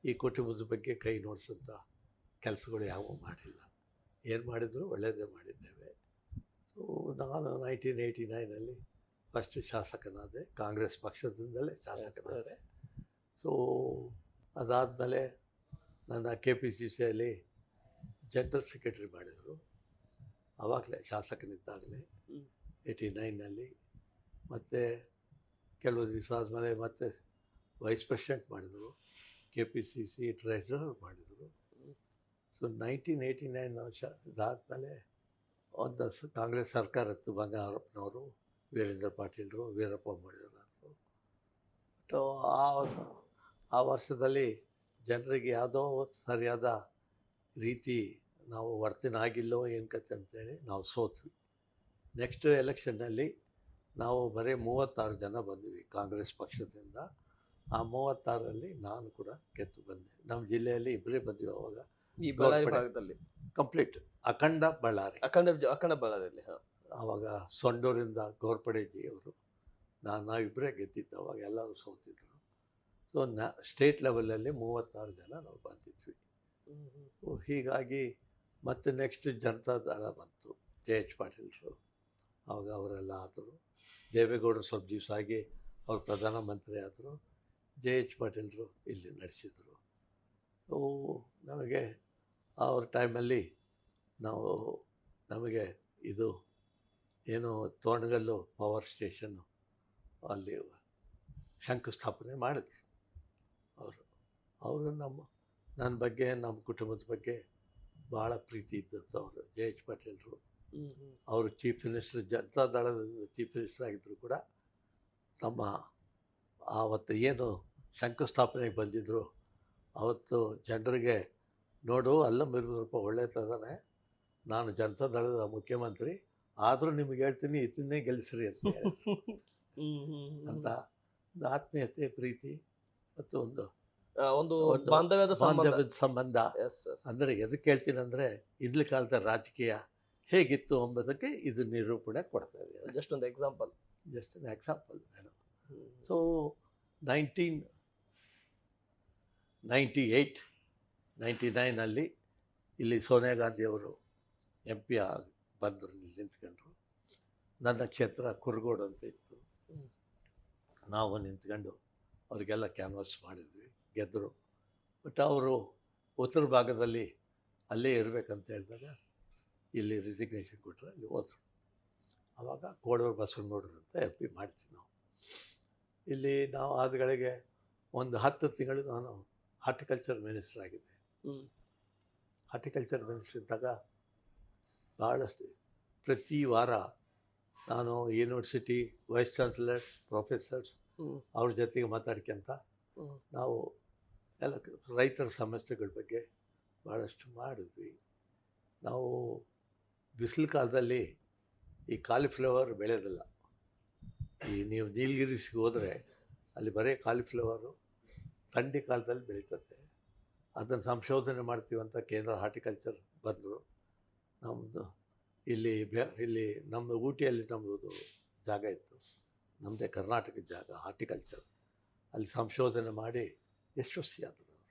ಈ ಕುಟುಂಬದ ಬಗ್ಗೆ ಕೈ ನೋಡಿಸೋಂಥ ಕೆಲಸಗಳು ಯಾವುವು ಮಾಡಿಲ್ಲ. ಏನು ಮಾಡಿದ್ರು ಒಳ್ಳೆಯದೇ ಮಾಡಿದ್ದೇವೆ. ಸೊ ನಾನು 1989ನಲ್ಲಿ ಫಸ್ಟ್ ಶಾಸಕನಾದೆ, ಕಾಂಗ್ರೆಸ್ ಪಕ್ಷದಿಂದಲೇ ಶಾಸಕನಾದೆ. ಸೊ ಅದಾದಮೇಲೆ ನನ್ನ ಕೆ ಪಿ ಸಿ ಸಿಯಲ್ಲಿ ಜನರಲ್ ಸೆಕ್ರೆಟರಿ ಮಾಡಿದರು. ಆವಾಗಲೇ ಶಾಸಕನಿದ್ದಾಗಲೇ 89ನಲ್ಲಿ. ಮತ್ತು ಕೆಲವು ದಿವಸ ಆದಮೇಲೆ ಮತ್ತೆ ವೈಸ್ ಪ್ರೆಸಿಡೆಂಟ್ ಮಾಡಿದರು, K P C C treasurer ಮಾಡಿದರು. ಸೊ 1989 ವರ್ಷ ಇದಾದಮೇಲೆ ಒಂದು ಕಾಂಗ್ರೆಸ್ ಸರ್ಕಾರ ಇತ್ತು. ಬಂಗಾರಪ್ಪನವರು, ವೀರೇಂದ್ರ ಪಾಟೀಲರು, ವೀರಪ್ಪ ಮೊಯ್ಲಿಯವರು. ಬಟ್ ಆ ವರ್ಷದಲ್ಲಿ ಜನರಿಗೆ ಯಾವುದೋ ಸರಿಯಾದ ರೀತಿ ನಾವು ವರ್ತನೆ ಆಗಿಲ್ಲೋ ಏನು ಕತೆ ಅಂತೇಳಿ ನಾವು ಸೋತ್ವಿ. ನೆಕ್ಸ್ಟ್ ಎಲೆಕ್ಷನ್ನಲ್ಲಿ ನಾವು ಬರೀ 36 ಜನ ಬಂದ್ವಿ ಕಾಂಗ್ರೆಸ್ ಪಕ್ಷದಿಂದ. ಆ 36ರಲ್ಲಿ ನಾನು ಕೂಡ ಗೆದ್ದು ಬಂದೆ. ನಮ್ಮ ಜಿಲ್ಲೆಯಲ್ಲಿ ಇಬ್ಬರೇ ಬಂದ್ವಿ ಅವಾಗ.
ಈ ಬಳ್ಳಾರಿ ಭಾಗದಲ್ಲಿ
ಕಂಪ್ಲೀಟ್ ಅಖಂಡ ಬಳ್ಳಾರಿ,
ಅಖಂಡ ಬಳ್ಳಾರಿಯಲ್ಲಿ.
ಆವಾಗ ಸೊಂಡೂರಿಂದ ಗೋರ್ಪಡೆಜಿ ಅವರು ನಾವಿಬ್ಬರೇ ಗೆದ್ದಿದ್ದು. ಅವಾಗ ಎಲ್ಲರೂ ಸೋತಿದ್ರು. ಸೊ ಸ್ಟೇಟ್ ಲೆವೆಲಲ್ಲಿ 36 ಜನ ನಾವು ಬಂದಿದ್ವಿ. ಹೀಗಾಗಿ ಮತ್ತೆ ನೆಕ್ಸ್ಟ್ ಜನತಾ ದಳ ಬಂತು, JH ಪಾಟೀಲರು. ಆವಾಗ ಅವರೆಲ್ಲ ಆದರು. ದೇವೇಗೌಡರು ಸ್ವಲ್ಪ ದಿವಸ ಆಗಿ ಅವರು ಪ್ರಧಾನಮಂತ್ರಿ ಆದರು. JH ಪಾಟೀಲರು ಇಲ್ಲಿ ನಡೆಸಿದರು. ಸೊ ನಮಗೆ ಅವ್ರ ಟೈಮಲ್ಲಿ ನಮಗೆ ಇದು ಏನು ತೋರಣಗಲ್ಲು ಪವರ್ ಸ್ಟೇಷನ್ನು ಅಲ್ಲಿ ಶಂಕುಸ್ಥಾಪನೆ ಮಾಡಿದ್ವಿ. ಅವರು ನನ್ನ ಬಗ್ಗೆ, ನಮ್ಮ ಕುಟುಂಬದ ಬಗ್ಗೆ ಭಾಳ ಪ್ರೀತಿ ಇದ್ದದ್ದು ಅವರು. JH ಪಾಟೀಲರು ಅವರು ಚೀಫ್ ಮಿನಿಸ್ಟರ್, ಜನತಾ ದಳದ ಚೀಫ್ ಮಿನಿಸ್ಟರ್ ಆಗಿದ್ದರು ಕೂಡ ತಮ್ಮ ಆವತ್ತು ಏನು ಶಂಕುಸ್ಥಾಪನೆಗೆ ಬಂದಿದ್ದರು ಅವತ್ತು ಜನರಿಗೆ, ನೋಡು ಅಲ್ಲಂ ವೀರಭದ್ರಪ್ಪ ಒಳ್ಳೆಯದಾನೆ, ನಾನು ಜನತಾ ದಳದ ಮುಖ್ಯಮಂತ್ರಿ, ಆದರೂ ನಿಮ್ಗೆ ಹೇಳ್ತೀನಿ ಇದನ್ನೇ ಗೆಲ್ಲಿಸ್ರಿ ಅಂತ ಅಂತ ಆತ್ಮೀಯತೆ, ಪ್ರೀತಿ ಮತ್ತು ಒಂದು
ಬಾಂಧವ್ಯದ
ಸಂಬಂಧ. ಅಂದರೆ ಎದಕ್ಕೆ ಹೇಳ್ತೀನಿ ಅಂದರೆ, ಇಂದಿನ ಕಾಲದ ರಾಜಕೀಯ ಹೇಗಿತ್ತು ಎಂಬುದಕ್ಕೆ ಇದು ನಿರೂಪಣೆ ಕೊಡ್ತಾ ಇದೆ.
ಜಸ್ಟ್ ಒಂದು ಎಕ್ಸಾಂಪಲ್
ಮೇಡಮ್. ಸೊ 1998-99 ಇಲ್ಲಿ ಸೋನಿಯಾ ಗಾಂಧಿಯವರು MP ಬಂದರು, ನಿಂತ್ಕೊಂಡ್ರು. ನನ್ನ ಕ್ಷೇತ್ರ ಕುರುಗೋಡು ಅಂತ ಇತ್ತು. ನಾವು ನಿಂತ್ಕೊಂಡು ಅವರಿಗೆಲ್ಲ ಕ್ಯಾನ್ವಾಸ್ ಮಾಡಿದ್ವಿ, ಗೆದ್ದರು. ಬಟ್ ಅವರು ಉತ್ತರ ಭಾಗದಲ್ಲಿ ಅಲ್ಲೇ ಇರಬೇಕಂತ ಹೇಳಿದಾಗ ಇಲ್ಲಿ ರಿಸಿಗ್ನೇಷನ್ ಕೊಟ್ಟರೆ ಅಲ್ಲಿ ಹೋದರು. ಆವಾಗ ಕೋಡೂರು ಬಸವನಗೌಡರು ಅಂತ MP ಮಾಡ್ತೀವಿ ನಾವು. ಇಲ್ಲಿ ನಾವು ಆದಗಳಿಗೆ ಒಂದು 10 ತಿಂಗಳು ನಾನು ಹಾರ್ಟಿಕಲ್ಚರ್ ಮಿನಿಸ್ಟರ್ ಆಗಿದ್ದೆ. ಹಾರ್ಟಿಕಲ್ಚರ್ ಮಿನಿಸ್ಟರ್ ಇದ್ದಾಗ ಭಾಳಷ್ಟು ಪ್ರತಿ ವಾರ ನಾನು ಯೂನಿವರ್ಸಿಟಿ ವೈಸ್ ಚಾನ್ಸಲರ್ಸ್, ಪ್ರೊಫೆಸರ್ಸ್ ಅವ್ರ ಜೊತೆಗೆ ಮಾತಾಡ್ಕೊಂತ ನಾವು ಎಲ್ಲ ರೈತರ ಸಮಸ್ಯೆಗಳ ಬಗ್ಗೆ ಭಾಳಷ್ಟು ಮಾಡಿದ್ವಿ. ನಾವು ಬಿಸಿಲು ಕಾಲದಲ್ಲಿ ಈ ಕಾಲಿಫ್ಲವರ್ ಬೆಳೆಯೋದಿಲ್ಲ. ನೀವು ನೀಲಗಿರಿಸಿಗೆ ಹೋದರೆ ಅಲ್ಲಿ ಬರೀ ಕಾಲಿಫ್ಲವರು ಥಂಡಿ ಕಾಲದಲ್ಲಿ ಬೆಳೀತದೆ. ಅದನ್ನು ಸಂಶೋಧನೆ ಮಾಡ್ತೀವಿ ಅಂತ ಕೇಂದ್ರ ಹಾರ್ಟಿಕಲ್ಚರ್ ಬಂದರು. ನಮ್ಮದು ಇಲ್ಲಿ ನಮ್ಮ ಊಟಿಯಲ್ಲಿ ನಮ್ಮದು ಜಾಗ ಇತ್ತು, ನಮ್ಮದೇ ಕರ್ನಾಟಕದ ಜಾಗ ಹಾರ್ಟಿಕಲ್ಚರ್. ಅಲ್ಲಿ ಸಂಶೋಧನೆ ಮಾಡಿ ಯಶಸ್ವಿಯಾದರು ಅವರು.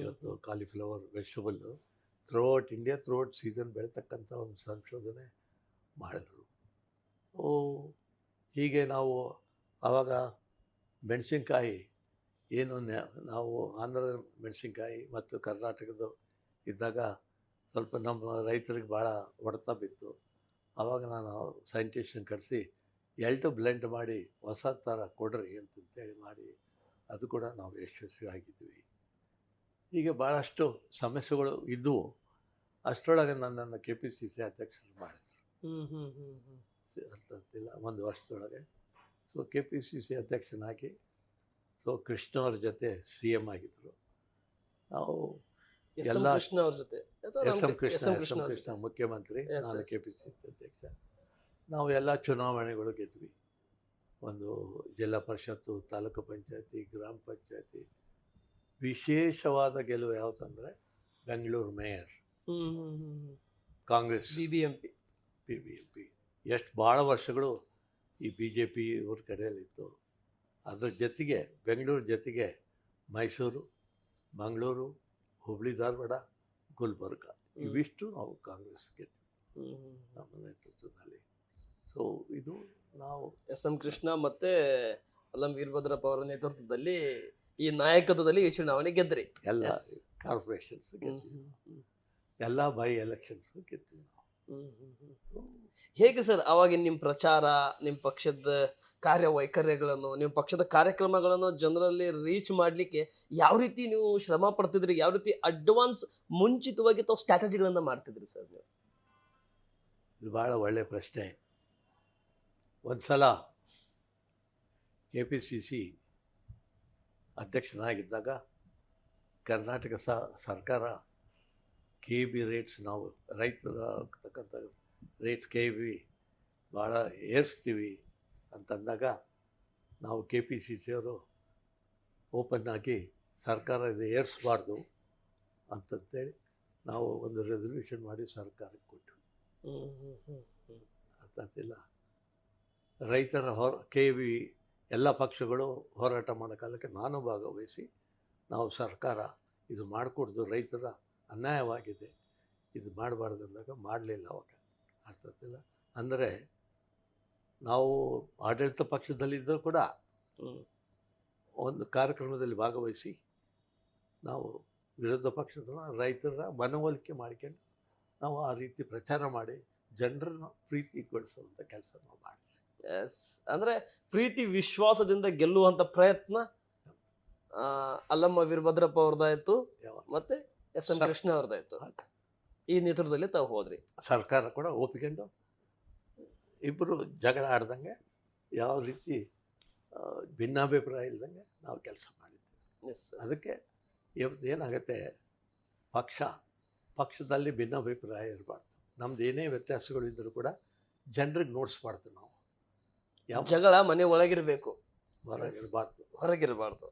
ಇವತ್ತು cauliflower vegetable throughout India, throughout season ಬೆಳೀತಕ್ಕಂಥ ಒಂದು ಸಂಶೋಧನೆ ಮಾಡಿದರು. ಹೀಗೆ ನಾವು ಆವಾಗ ಮೆಣಸಿನ್ಕಾಯಿ ಏನು ನಾವು ಆಂಧ್ರ ಮೆಣಸಿನ್ಕಾಯಿ ಮತ್ತು ಕರ್ನಾಟಕದ ಇದ್ದಾಗ ಸ್ವಲ್ಪ ನಮ್ಮ ರೈತರಿಗೆ ಭಾಳ ಹೊಡೆತ ಬಿತ್ತು. ಆವಾಗ ನಾನು ಸೈಂಟಿಸ್ಟನ್ನ ಕರೆಸಿ ಎರಡು ಬ್ಲೆಂಡ್ ಮಾಡಿ ಹೊಸ ಥರ ಕೊಡ್ರಿ ಅಂತಂತೇಳಿ ಮಾಡಿ ಅದು ಕೂಡ ನಾವು ಯಶಸ್ವಿ ಆಗಿದ್ವಿ. ಹೀಗೆ ಭಾಳಷ್ಟು ಸಮಸ್ಯೆಗಳು ಇದ್ದವು. ಅಷ್ಟರೊಳಗೆ ನನ್ನನ್ನು KPCC ಅಧ್ಯಕ್ಷರು ಮಾಡಿದ್ರು. ಅರ್ಥಿಲ್ಲ, ಒಂದು ವರ್ಷದೊಳಗೆ. ಸೊ KPCC ಅಧ್ಯಕ್ಷನಾಗಿ ಕೃಷ್ಣ ಅವ್ರ ಜೊತೆ CM ಆಗಿದ್ದರು. ನಾವು ಎಲ್ಲ
ಕೃಷ್ಣ ಅವ್ರ ಜೊತೆ
ಕೃಷ್ಣ ಮುಖ್ಯಮಂತ್ರಿ, ನಾನು KPCC ಅಧ್ಯಕ್ಷ. ನಾವು ಎಲ್ಲ ಚುನಾವಣೆಗಳು ಗೆದ್ವಿ. ಒಂದು ಜಿಲ್ಲಾ ಪರಿಷತ್ತು, ತಾಲೂಕು ಪಂಚಾಯತಿ, ಗ್ರಾಮ ಪಂಚಾಯತಿ. ವಿಶೇಷವಾದ ಗೆಲುವು ಯಾವುದಂದರೆ ಬೆಂಗಳೂರು ಮೇಯರ್, ಕಾಂಗ್ರೆಸ್ BBMP. ಎಷ್ಟು ಭಾಳ ವರ್ಷಗಳು ಈ BJP ಇವ್ರ ಕಡೆಯಲ್ಲಿತ್ತು. ಅದ್ರ ಜೊತೆಗೆ ಬೆಂಗಳೂರು ಜೊತೆಗೆ ಮೈಸೂರು, ಮಂಗಳೂರು, ಹುಬ್ಳಿ ಧಾರವಾಡ, ಗುಲ್ಬರ್ಗ ಇವಿಷ್ಟು ನಾವು ಕಾಂಗ್ರೆಸ್ ಗೆದ್ವಿ ನಮ್ಮ ನೇತೃತ್ವದಲ್ಲಿ. ಸೊ ಇದು ನಾವು
SM ಕೃಷ್ಣ ಮತ್ತು ಅಲ್ಲಂ ವೀರಭದ್ರಪ್ಪ ಅವರ ನೇತೃತ್ವದಲ್ಲಿ ಈ ನಾಯಕತ್ವದಲ್ಲಿ ಈ ಚುನಾವಣೆ ಗೆದ್ರಿ.
ಎಲ್ಲ
Yes.
ಕಾರ್ಪೊರೇಷನ್ಸ್
ಹ್ಮ್,
ಗೆದ್ವಿ,
ಹ್ಮ್, ಹ್ಮ್,
ಎಲ್ಲ ಬೈ ಎಲೆಕ್ಷನ್ಸ್ ಗೆದ್ವಿ ನಾವು.
ಹ್ಮ್, ಹ್ಮ್, ಹ್ಮ್. ಹೇಗೆ ಸರ್ ಅವಾಗಿನ ನಿಮ್ಮ ಪ್ರಚಾರ, ನಿಮ್ಮ ಪಕ್ಷದ ಕಾರ್ಯವೈಖರ್ಯಗಳನ್ನು, ನಿಮ್ಮ ಪಕ್ಷದ ಕಾರ್ಯಕ್ರಮಗಳನ್ನು ಜನರಲ್ಲಿ ರೀಚ್ ಮಾಡ್ಲಿಕ್ಕೆ ಯಾವ ರೀತಿ ನೀವು ಶ್ರಮ ಪಡ್ತಿದ್ರಿ, ಯಾವ ರೀತಿ ಅಡ್ವಾನ್ಸ್ ಮುಂಚಿತವಾಗಿ ತಾವು ಸ್ಟ್ರಾಟಜಿಗಳನ್ನ ಮಾಡ್ತಿದ್ರಿ ಸರ್ ನೀವು?
ಇದು ಭಾಳ ಒಳ್ಳೆಯ ಪ್ರಶ್ನೆ. ಒಂದು ಸಲ KPCC ಅಧ್ಯಕ್ಷನಾಗಿದ್ದಾಗ ಕರ್ನಾಟಕ ಸರ್ಕಾರ KB ರೇಟ್ಸ್, ನಾವು ರೈತರ ತಕ್ಕಂಥ ರೇಟ್ಸ್ KB ಭಾಳ ಏರಿಸ್ತೀವಿ ಅಂತಂದಾಗ ನಾವು KPCC ಅವರು ಓಪನ್ ಆಗಿ ಸರ್ಕಾರ ಇದು ಏರಿಸಬಾರ್ದು ಅಂತಂತೇಳಿ ನಾವು ಒಂದು ರೆಸಲ್ಯೂಷನ್ ಮಾಡಿ ಸರ್ಕಾರಕ್ಕೆ ಕೊಟ್ಟು ಅರ್ಥಾಗ್ತಿಲ್ಲ. ರೈತರ KB ಎಲ್ಲ ಪಕ್ಷಗಳು ಹೋರಾಟ ಮಾಡೋ ಕಾಲಕ್ಕೆ ನಾನು ಭಾಗವಹಿಸಿ ನಾವು ಸರ್ಕಾರ ಇದು ಮಾಡಿಕೊಡ್ದು, ರೈತರ ಅನ್ಯಾಯವಾಗಿದೆ, ಇದು ಮಾಡಬಾರ್ದು ಅಂದಾಗ ಮಾಡಲಿಲ್ಲ ಅವಾಗ. ಅರ್ಥಾಗ್ತಿಲ್ಲ. ಅಂದರೆ ನಾವು ಆಡಳಿತ ಪಕ್ಷದಲ್ಲಿದ್ದರೂ ಕೂಡ ಒಂದು ಕಾರ್ಯಕ್ರಮದಲ್ಲಿ ಭಾಗವಹಿಸಿ ನಾವು ವಿರೋಧ ಪಕ್ಷದ ರೈತರ ಮನವೊಲಿಕೆ ಮಾಡ್ಕೊಂಡು ನಾವು ಆ ರೀತಿ ಪ್ರಚಾರ ಮಾಡಿ ಜನರನ್ನು ಪ್ರೀತಿಗೊಳಿಸುವಂಥ ಕೆಲಸ ನಾವು ಮಾಡಿ.
ಎಸ್, ಅಂದ್ರೆ ಪ್ರೀತಿ ವಿಶ್ವಾಸದಿಂದ ಗೆಲ್ಲುವಂತ ಪ್ರಯತ್ನ ಅಲ್ಲಮ್ಮ ವೀರಭದ್ರಪ್ಪ ಅವ್ರದ್ದಾಯ್ತು, ಮತ್ತೆ SM ಕೃಷ್ಣ ಅವ್ರದ್ದಾಯ್ತು. ಈ ನೇತೃತ್ವದಲ್ಲಿ ತಾವು ಹೋದ್ರಿ.
ಸರ್ಕಾರ ಕೂಡ ಒಪ್ಪಿಕೊಂಡು ಇಬ್ಬರು ಜಗಳ ಆಡ್ದಂಗೆ, ಯಾವ ರೀತಿ ಭಿನ್ನಾಭಿಪ್ರಾಯ ಇಲ್ದಂಗೆ ನಾವು ಕೆಲಸ ಮಾಡಿದ್ವಿ. ಅದಕ್ಕೆ ಇವತ್ತು ಏನಾಗುತ್ತೆ, ಪಕ್ಷದಲ್ಲಿ ಭಿನ್ನಾಭಿಪ್ರಾಯ ಇರಬಾರ್ದು. ನಮ್ದು ಏನೇ ವ್ಯತ್ಯಾಸಗಳು ಇದ್ದರೂ ಕೂಡ ಜನರಿಗೆ ನೋಡಿಸ್ಬಾರ್ದು. ನಾವು ಯಾವ
ಜಗಳ ಮನೆ ಒಳಗಿರಬೇಕು,
ಹೊರಗಿರಬಾರ್ದು.
ಹೊರಗಿರಬಾರ್ದು.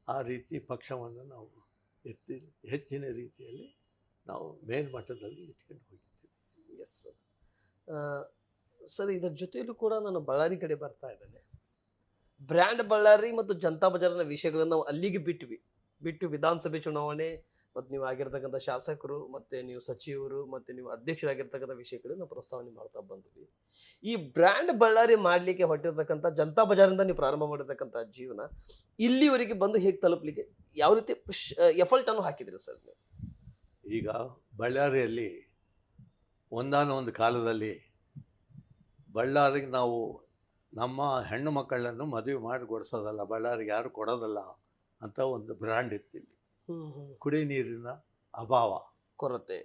ಆ ರೀತಿ ಪಕ್ಷವನ್ನು ನಾವು ಹೆಚ್ಚಿನ ರೀತಿಯಲ್ಲಿ ನಾವು ಮೇಲ್ಮಟ್ಟದಲ್ಲಿ ಇಟ್ಕೊಂಡು ಹೋಗಿದ್ದೀವಿ.
Yes sir. ಸರ್, ಇದರ ಜೊತೆಯಲ್ಲೂ ಕೂಡ ನಾನು ಬಳ್ಳಾರಿ ಕಡೆ ಬರ್ತಾ ಇದ್ದೇನೆ. ಬ್ರ್ಯಾಂಡ್ ಬಳ್ಳಾರಿ ಮತ್ತು ಜನತಾ ಬಜಾರ್ನ ವಿಷಯಗಳನ್ನು ನಾವು ಅಲ್ಲಿಗೆ ಬಿಟ್ಟು ವಿಧಾನಸಭೆ ಚುನಾವಣೆ ಮತ್ತು ನೀವು ಆಗಿರ್ತಕ್ಕಂಥ ಶಾಸಕರು, ಮತ್ತು ನೀವು ಸಚಿವರು, ಮತ್ತು ನೀವು ಅಧ್ಯಕ್ಷರಾಗಿರ್ತಕ್ಕಂಥ ವಿಷಯಗಳನ್ನು ನಾವು ಪ್ರಸ್ತಾವನೆ ಮಾಡ್ತಾ ಬಂದ್ವಿ. ಈ ಬ್ರ್ಯಾಂಡ್ ಬಳ್ಳಾರಿ ಮಾಡಲಿಕ್ಕೆ ಹೊಟ್ಟಿರ್ತಕ್ಕಂಥ ಜನತಾ ಬಜಾರಿಂದ ನೀವು ಪ್ರಾರಂಭ ಮಾಡಿರ್ತಕ್ಕಂಥ ಜೀವನ ಇಲ್ಲಿವರೆಗೆ ಬಂದು ಹೇಗೆ ತಲುಪಲಿಕ್ಕೆ ಯಾವ ರೀತಿ ಎಫರ್ಟ್ ಅನ್ನು ಹಾಕಿದ್ರಿ ಸರ್ ನೀವು?
ಈಗ ಬಳ್ಳಾರಿಯಲ್ಲಿ ಒಂದಾನೊಂದು ಕಾಲದಲ್ಲಿ ಬಳ್ಳಾರಿಗೆ ನಾವು ನಮ್ಮ ಹೆಣ್ಣು ಮಕ್ಕಳನ್ನು ಮದುವೆ ಮಾಡಿಕೊಡಿಸೋದಲ್ಲ, ಬಳ್ಳಾರಿಗೆ ಯಾರು ಕೊಡೋದಲ್ಲ ಅಂತ ಒಂದು ಬ್ರ್ಯಾಂಡ್ ಇತ್ತು. ಇಲ್ಲಿ ಕುಡಿ ನೀರಿನ ಅಭಾವ, ಕೊರತೆ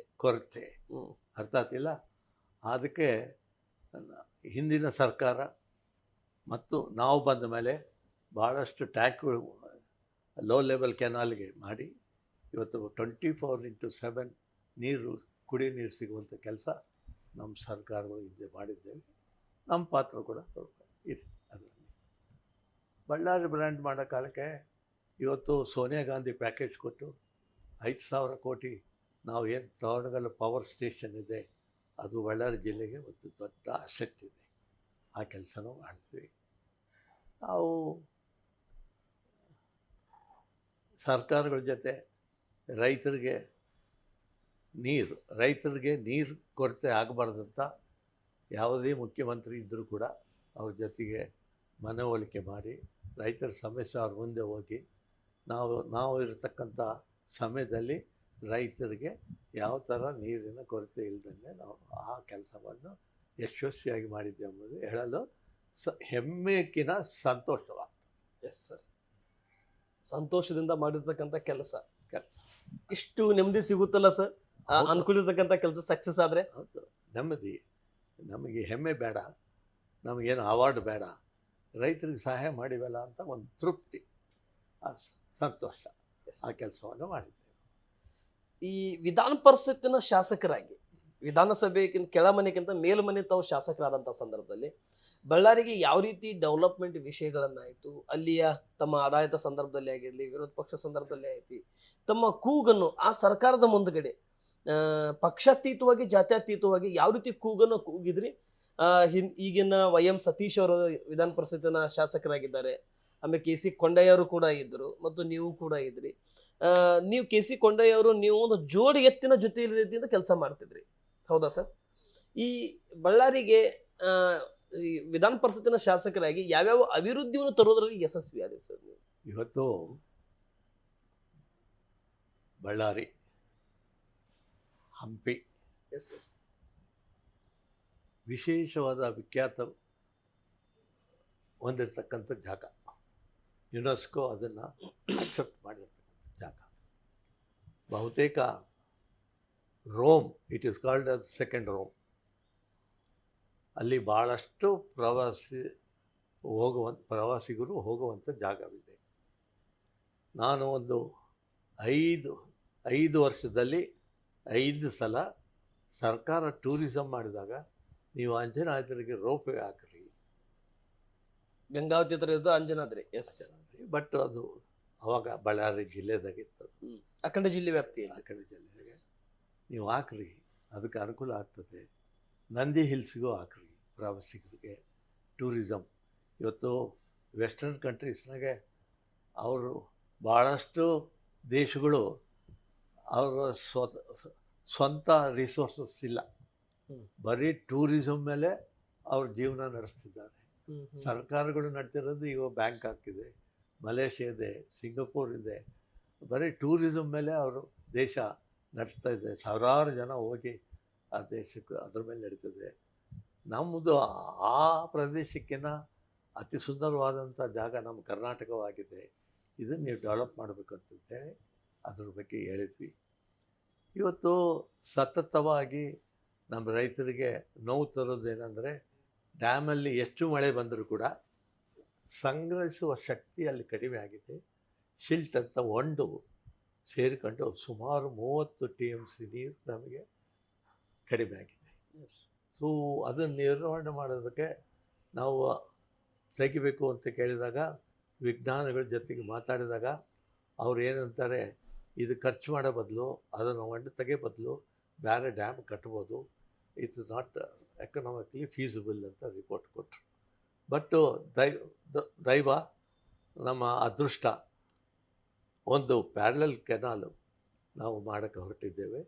ಅರ್ಥ ಆಗ್ತಿಲ್ಲ. ಅದಕ್ಕೆ ಹಿಂದಿನ ಸರ್ಕಾರ ಮತ್ತು ನಾವು ಬಂದ ಮೇಲೆ ಭಾಳಷ್ಟು ಟ್ಯಾಂಕ್ಗಳು ಲೋ ಲೆವೆಲ್ ಕೆನಾಲ್ಗೆ ಮಾಡಿ ಇವತ್ತು 24/7 ಕುಡಿ ನೀರು ಸಿಗುವಂಥ ಕೆಲಸ ನಮ್ಮ ಸರ್ಕಾರಗಳು ಹಿಂದೆ ಮಾಡಿದ್ದೇವೆ. ನಮ್ಮ ಪಾತ್ರ ಕೂಡ ಇದೆ ಅದರಲ್ಲಿ. ಬಳ್ಳಾರಿ ಬ್ರ್ಯಾಂಡ್ ಮಾಡೋ ಕಾಲಕ್ಕೆ ಇವತ್ತು ಸೋನಿಯಾ ಗಾಂಧಿ ಪ್ಯಾಕೇಜ್ ಕೊಟ್ಟು 5,000 ಕೋಟಿ, ನಾವು ಏನು ತವಣಗಲ್ ಪವರ್ ಸ್ಟೇಷನ್ ಇದೆ ಅದು ಬಳ್ಳಾರಿ ಜಿಲ್ಲೆಗೆ ಒಂದು ದೊಡ್ಡ ಅಸೆಟ್ ಇದೆ. ಆ ಕೆಲಸನೂ ಮಾಡ್ತೀವಿ ನಾವು. ಸರ್ಕಾರಗಳ ಜೊತೆ ರೈತರಿಗೆ ನೀರು ಕೊರತೆ ಆಗಬಾರ್ದಂತ ಯಾವುದೇ ಮುಖ್ಯಮಂತ್ರಿ ಇದ್ದರೂ ಕೂಡ ಅವ್ರ ಜೊತೆಗೆ ಮನವೊಲಿಕೆ ಮಾಡಿ ರೈತರ ಸಮಸ್ಯೆ ಅವ್ರ ಮುಂದೆ ಹೋಗಿ ನಾವು ಇರತಕ್ಕಂಥ ಸಮಯದಲ್ಲಿ ರೈತರಿಗೆ ಯಾವ ಥರ ನೀರಿನ ಕೊರತೆ ಇಲ್ಲದಂಗೆ ನಾವು ಆ ಕೆಲಸವನ್ನು ಯಶಸ್ವಿಯಾಗಿ ಮಾಡಿದ್ದೇವೆ ಎಂಬುದು ಹೇಳಲು ಹೆಮ್ಮೆಕಿನ ಸಂತೋಷವಾಗ್ತದೆ.
ಎಸ್ ಸರ್, ಸಂತೋಷದಿಂದ ಮಾಡಿರ್ತಕ್ಕಂಥ ಕೆಲಸ ಇಷ್ಟು ನೆಮ್ಮದಿ ಸಿಗುತ್ತಲ್ಲ ಸರ್, ಅನ್ಕೊಂಡಿರ್ತಕ್ಕಂಥ ಕೆಲಸ ಸಕ್ಸಸ್ ಆದರೆ?
ಹೌದು, ನೆಮ್ಮದಿ. ನಮಗೆ ಹೆಮ್ಮೆ ಬೇಡ, ನಮಗೇನು ಅವಾರ್ಡ್ ಬೇಡ, ರೈತರಿಗೆ ಸಹಾಯ ಮಾಡಿವಲ್ಲ ಅಂತ ಒಂದು ತೃಪ್ತಿ, ಸಂತೋಷ. ಆ ಕೆಲಸವನ್ನು ಮಾಡಿದ್ದೇವೆ.
ಈ ವಿಧಾನ ಪರಿಷತ್ತಿನ ಶಾಸಕರಾಗಿ ವಿಧಾನಸಭೆಗಿಂತ ಕೆಳಮನೆಗಿಂತ ಮೇಲ್ಮನೆ ತಾವು ಶಾಸಕರಾದಂಥ ಸಂದರ್ಭದಲ್ಲಿ ಬಳ್ಳಾರಿಗೆ ಯಾವ ರೀತಿ ಡೆವಲಪ್ಮೆಂಟ್ ವಿಷಯಗಳನ್ನಾಯಿತು, ಅಲ್ಲಿಯ ತಮ್ಮ ಆಡಳಿತ ಸಂದರ್ಭದಲ್ಲಿ ಆಗಿರಲಿ, ವಿರೋಧ ಪಕ್ಷ ಸಂದರ್ಭದಲ್ಲಿ ಆಯ್ತು, ತಮ್ಮ ಕೂಗನ್ನು ಆ ಸರ್ಕಾರದ ಮುಂದುಗಡೆ ಪಕ್ಷಾತೀತವಾಗಿ ಜಾತ್ಯತೀತವಾಗಿ ಯಾವ ರೀತಿ ಕೂಗನ್ನು ಕೂಗಿದ್ರಿ? ಈಗಿನ YM ಸತೀಶ್ ಅವರು ವಿಧಾನ ಪರಿಷತ್ತಿನ ಶಾಸಕರಾಗಿದ್ದಾರೆ, ಆಮೇಲೆ KC ಕೊಂಡಯ್ಯ ಅವರು ಕೂಡ ಇದ್ದರು, ಮತ್ತು ನೀವು ಕೂಡ ಇದ್ರಿ. ನೀವು KC ಕೊಂಡಯ್ಯ ಅವರು ನೀವು ಒಂದು ಜೋಡಿ ಎತ್ತಿನ ಜೊತೆ ರೀತಿಯಿಂದ ಕೆಲಸ ಮಾಡ್ತಿದ್ರಿ, ಹೌದಾ ಸರ್? ಈ ಬಳ್ಳಾರಿಗೆ ಈ ವಿಧಾನ ಪರಿಷತ್ತಿನ ಶಾಸಕರಾಗಿ ಯಾವ್ಯಾವ ಅಭಿವೃದ್ಧಿಯನ್ನು ತರೋದ್ರಲ್ಲಿ ಯಶಸ್ವಿ ಆಗಿದೆ ಸರ್ ನೀವು?
ಇವತ್ತು ಬಳ್ಳಾರಿ, ಹಂಪಿ
ಎಸ್ ಎಸ್
ವಿಶೇಷವಾದ ವಿಖ್ಯಾತ ಹೊಂದಿರತಕ್ಕಂಥ ಜಾಗ. ಯುನೆಸ್ಕೋ ಅದನ್ನು ಅಕ್ಸೆಪ್ಟ್ ಮಾಡಿರ್ತಕ್ಕಂಥ ಜಾಗ. ಬಹುತೇಕ Rome, it is called as second Rome. ಅಲ್ಲಿ ಭಾಳಷ್ಟು ಪ್ರವಾಸಿಗರು ಹೋಗುವಂಥ ಜಾಗವಿದೆ. ನಾನು ಒಂದು 5 ವರ್ಷದಲ್ಲಿ 5 ಸಲ ಸರ್ಕಾರ ಟೂರಿಸಮ್ ಮಾಡಿದಾಗ ನೀವು ಅಂಜನಾದ್ರಿಗೆ ರೋಪ್ವೇ ಹಾಕ್ರಿ.
ಗಂಗಾವತಿ ಹತ್ರ ಇದ್ದು ಅಂಜನಾದ್ರಿ. ಎಸ್.
ಬಟ್ ಅದು ಅವಾಗ ಬಳ್ಳಾರಿ ಜಿಲ್ಲೆದಾಗಿತ್ತು.
ಅಖಂಡ ಜಿಲ್ಲೆ ವ್ಯಾಪ್ತಿಯಲ್ಲಿ.
ಆ ಕಡೆ ಜಿಲ್ಲೆಗೆ ನೀವು ಹಾಕ್ರಿ, ಅದಕ್ಕೆ ಅನುಕೂಲ ಆಗ್ತದೆ. ನಂದಿ ಹಿಲ್ಸ್ಗೂ ಹಾಕ್ರಿ ಪ್ರವಾಸಿಗರಿಗೆ ಟೂರಿಸಮ್. ಇವತ್ತು ವೆಸ್ಟರ್ನ್ ಕಂಟ್ರೀಸ್ನಾಗೆ ಅವರು ಭಾಳಷ್ಟು ದೇಶಗಳು ಅವರ ಸ್ವಂತ ರಿಸೋರ್ಸಸ್ ಇಲ್ಲ, ಬರೀ ಟೂರಿಸಮ್ ಮೇಲೆ ಅವ್ರ ಜೀವನ ನಡೆಸ್ತಿದ್ದಾರೆ. ಸರ್ಕಾರಗಳು ನಡ್ತಿರೋದು ಈಗ ಬ್ಯಾಂಕಾಕ್ ಇದೆ, ಮಲೇಷ್ಯಾ ಇದೆ, ಸಿಂಗಪೂರ್ ಇದೆ. ಬರೀ ಟೂರಿಸಮ್ ಮೇಲೆ ಅವರು ದೇಶ ನಡೆಸ್ತಾ ಇದೆ. ಸಾವಿರಾರು ಜನ ಹೋಗಿ ಆ ದೇಶಕ್ಕೆ ಅದ್ರ ಮೇಲೆ ನಡೀತದೆ. ನಮ್ಮದು ಆ ಪ್ರದೇಶಕ್ಕಿಂತ ಅತಿ ಸುಂದರವಾದಂಥ ಜಾಗ ನಮ್ಮ ಕರ್ನಾಟಕವಾಗಿದೆ. ಇದನ್ನು ನೀವು ಡೆವಲಪ್ ಮಾಡಬೇಕಂತೇಳಿ ಅದ್ರ ಬಗ್ಗೆ ಹೇಳಿದ್ವಿ. ಇವತ್ತು ಸತತವಾಗಿ ನಮ್ಮ ರೈತರಿಗೆ ನೋವು ತರೋದೇನೆಂದರೆ, ಡ್ಯಾಮಲ್ಲಿ ಎಷ್ಟು ಮಳೆ ಬಂದರೂ ಕೂಡ ಸಂಗ್ರಹಿಸುವ ಶಕ್ತಿ ಅಲ್ಲಿ ಕಡಿಮೆ ಆಗಿದೆ. ಶಿಲ್ಟ್ ಅಂತ ಒಂದು ಸೇರಿಕೊಂಡು ಸುಮಾರು 30 TMC ನೀರು ನಮಗೆ ಕಡಿಮೆ ಆಗಿದೆ. ಸೊ ಅದನ್ನು ನಿರ್ವಹಣೆ ಮಾಡೋದಕ್ಕೆ ನಾವು ತೆಗಿಬೇಕು ಅಂತ ಕೇಳಿದಾಗ, ವಿಜ್ಞಾನಿಗಳ ಜೊತೆಗೆ ಮಾತಾಡಿದಾಗ ಅವ್ರು ಏನಂತಾರೆ, ಇದು ಖರ್ಚು ಮಾಡೋ ಬದಲು ಅದನ್ನು ಹೊಂಡ ತೆಗೆ ಬದಲು ಬೇರೆ ಡ್ಯಾಮ್ ಕಟ್ಬೋದು, ಇಟ್ಸ್ ನಾಟ್ ಎಕನಾಮಿಕಲಿ ಫೀಸಿಬಲ್ ಅಂತ ರಿಪೋರ್ಟ್ ಕೊಟ್ಟರು. ಬಟ್ಟು ದೈವ, ನಮ್ಮ ಅದೃಷ್ಟ, ಒಂದು ಪ್ಯಾರಲಲ್ ಕೆನಾಲು ನಾವು ಮಾಡೋಕ್ಕೆ ಹೊರಟಿದ್ದೇವೆ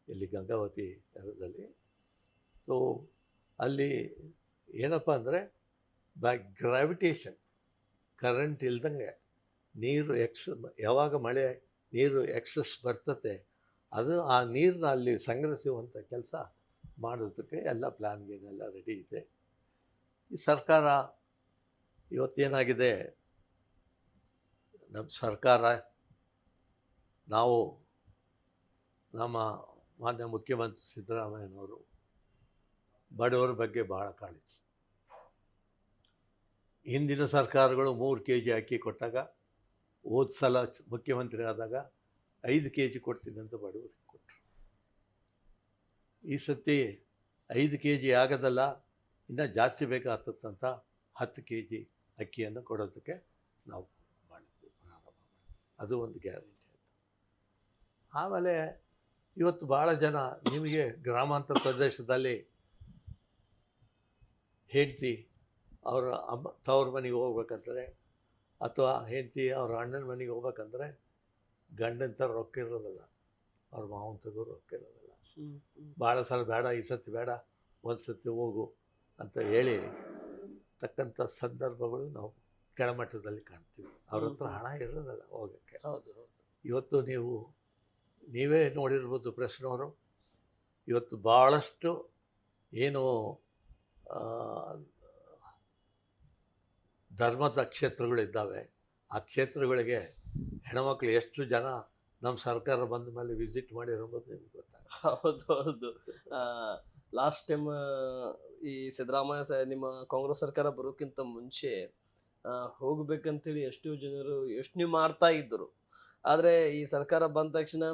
ಇಲ್ಲಿ ಗಂಗಾವತಿ ನಗರದಲ್ಲಿ. ಸೊ ಅಲ್ಲಿ ಏನಪ್ಪ ಅಂದರೆ, ಬೈ ಗ್ರಾವಿಟೇಷನ್ ಕರೆಂಟ್ ಇಲ್ದಂಗೆ ನೀರು ಯಾವಾಗ ಮಳೆ ನೀರು ಎಕ್ಸಸ್ ಬರ್ತದೆ, ಅದು ಆ ನೀರನ್ನ ಅಲ್ಲಿ ಸಂಗ್ರಹಿಸುವಂಥ ಕೆಲಸ ಮಾಡೋದಕ್ಕೆ ಎಲ್ಲ ಪ್ಲ್ಯಾನ್ಗೇನೆಲ್ಲ ರೆಡಿ ಇದೆ. ಈ ಸರ್ಕಾರ ಇವತ್ತೇನಾಗಿದೆ, ನಮ್ಮ ಸರ್ಕಾರ, ನಾವು ನಮ್ಮ ಮಾನ್ಯ ಮುಖ್ಯಮಂತ್ರಿ ಸಿದ್ದರಾಮಯ್ಯನವರು ಬಡವರ ಬಗ್ಗೆ ಭಾಳ ಕಾಳಜಿ. ಹಿಂದಿನ ಸರ್ಕಾರಗಳು 3 kg ಅಕ್ಕಿ ಕೊಟ್ಟಾಗ, ಹೋದ ಸಲ ಮುಖ್ಯಮಂತ್ರಿ ಆದಾಗ 5 kg ಕೊಡ್ತೀನಿ ಅಂತ ಬಡವರಿಗೆ ಕೊಟ್ಟರು. ಈ ಸತಿ 5 kg ಆಗೋದಲ್ಲ, ಇನ್ನೂ ಜಾಸ್ತಿ ಬೇಕಾಗ್ತದಂತ 10 kg ಅಕ್ಕಿಯನ್ನು ಕೊಡೋದಕ್ಕೆ ನಾವು ಮಾಡಿದ್ವಿ, ಪ್ರಾರಂಭ ಮಾಡಿದ್ವಿ. ಅದು ಒಂದು ಗ್ಯಾರಂಟಿ ಆಯಿತು. ಆಮೇಲೆ ಇವತ್ತು ಭಾಳ ಜನ, ನಿಮಗೆ ಗ್ರಾಮಾಂತರ ಪ್ರದೇಶದಲ್ಲಿ ಹೆಂಡತಿ ಅವರ ತವ್ರ ಮನೆಗೆ ಹೋಗ್ಬೇಕಂದ್ರೆ, ಅಥವಾ ಹೆಂಡತಿ ಅವ್ರ ಅಣ್ಣನ ಮನೆಗೆ ಹೋಗ್ಬೇಕಂದ್ರೆ ಗಂಡನ ಥರ ರೊಕ್ಕ ಇರೋದಿಲ್ಲ, ಅವ್ರ ಮಾವನ ತಗೋ ರೊಕ್ಕ ಇರೋದಿಲ್ಲ. ಭಾಳ ಸಲ ಬೇಡ, ಈ ಸತಿ ಬೇಡ, ಒಂದು ಸತಿ ಹೋಗು ಅಂತ ಹೇಳಿ ತಕ್ಕಂಥ ಸಂದರ್ಭಗಳು ನಾವು ಕೆಳಮಟ್ಟದಲ್ಲಿ ಕಾಣ್ತೀವಿ. ಅವ್ರ ಹತ್ರ ಹಣ ಇರೋದಿಲ್ಲ ಹೋಗೋಕ್ಕೆ. ಇವತ್ತು ನೀವೇ ನೋಡಿರ್ಬೋದು ಪ್ರಶ್ನವರು, ಇವತ್ತು ಭಾಳಷ್ಟು ಏನು ಧರ್ಮದ ಕ್ಷೇತ್ರಗಳಿದ್ದಾವೆ, ಆ ಕ್ಷೇತ್ರಗಳಿಗೆ ಹೆಣ್ಮಕ್ಳು ಎಷ್ಟು ಜನ ನಮ್ಮ ಸರ್ಕಾರ ಬಂದ ಮೇಲೆ ವಿಸಿಟ್ ಮಾಡಿರೋದು ನಿಮ್ಗೆ ಗೊತ್ತಾಗುತ್ತೆ.
ಹೌದು. ಲಾಸ್ಟ್ ಟೈಮ್ ಈ ಸಿದ್ದರಾಮಯ್ಯ ನಿಮ್ಮ ಕಾಂಗ್ರೆಸ್ ಸರ್ಕಾರ ಬರೋಕ್ಕಿಂತ ಮುಂಚೆ ಹೋಗ್ಬೇಕಂತೇಳಿ ಎಷ್ಟೋ ಜನರು ಯೋಚನೆ ಮಾಡ್ತಾ ಇದ್ದರು. ಆದರೆ ಈ ಸರ್ಕಾರ ಬಂದ ತಕ್ಷಣ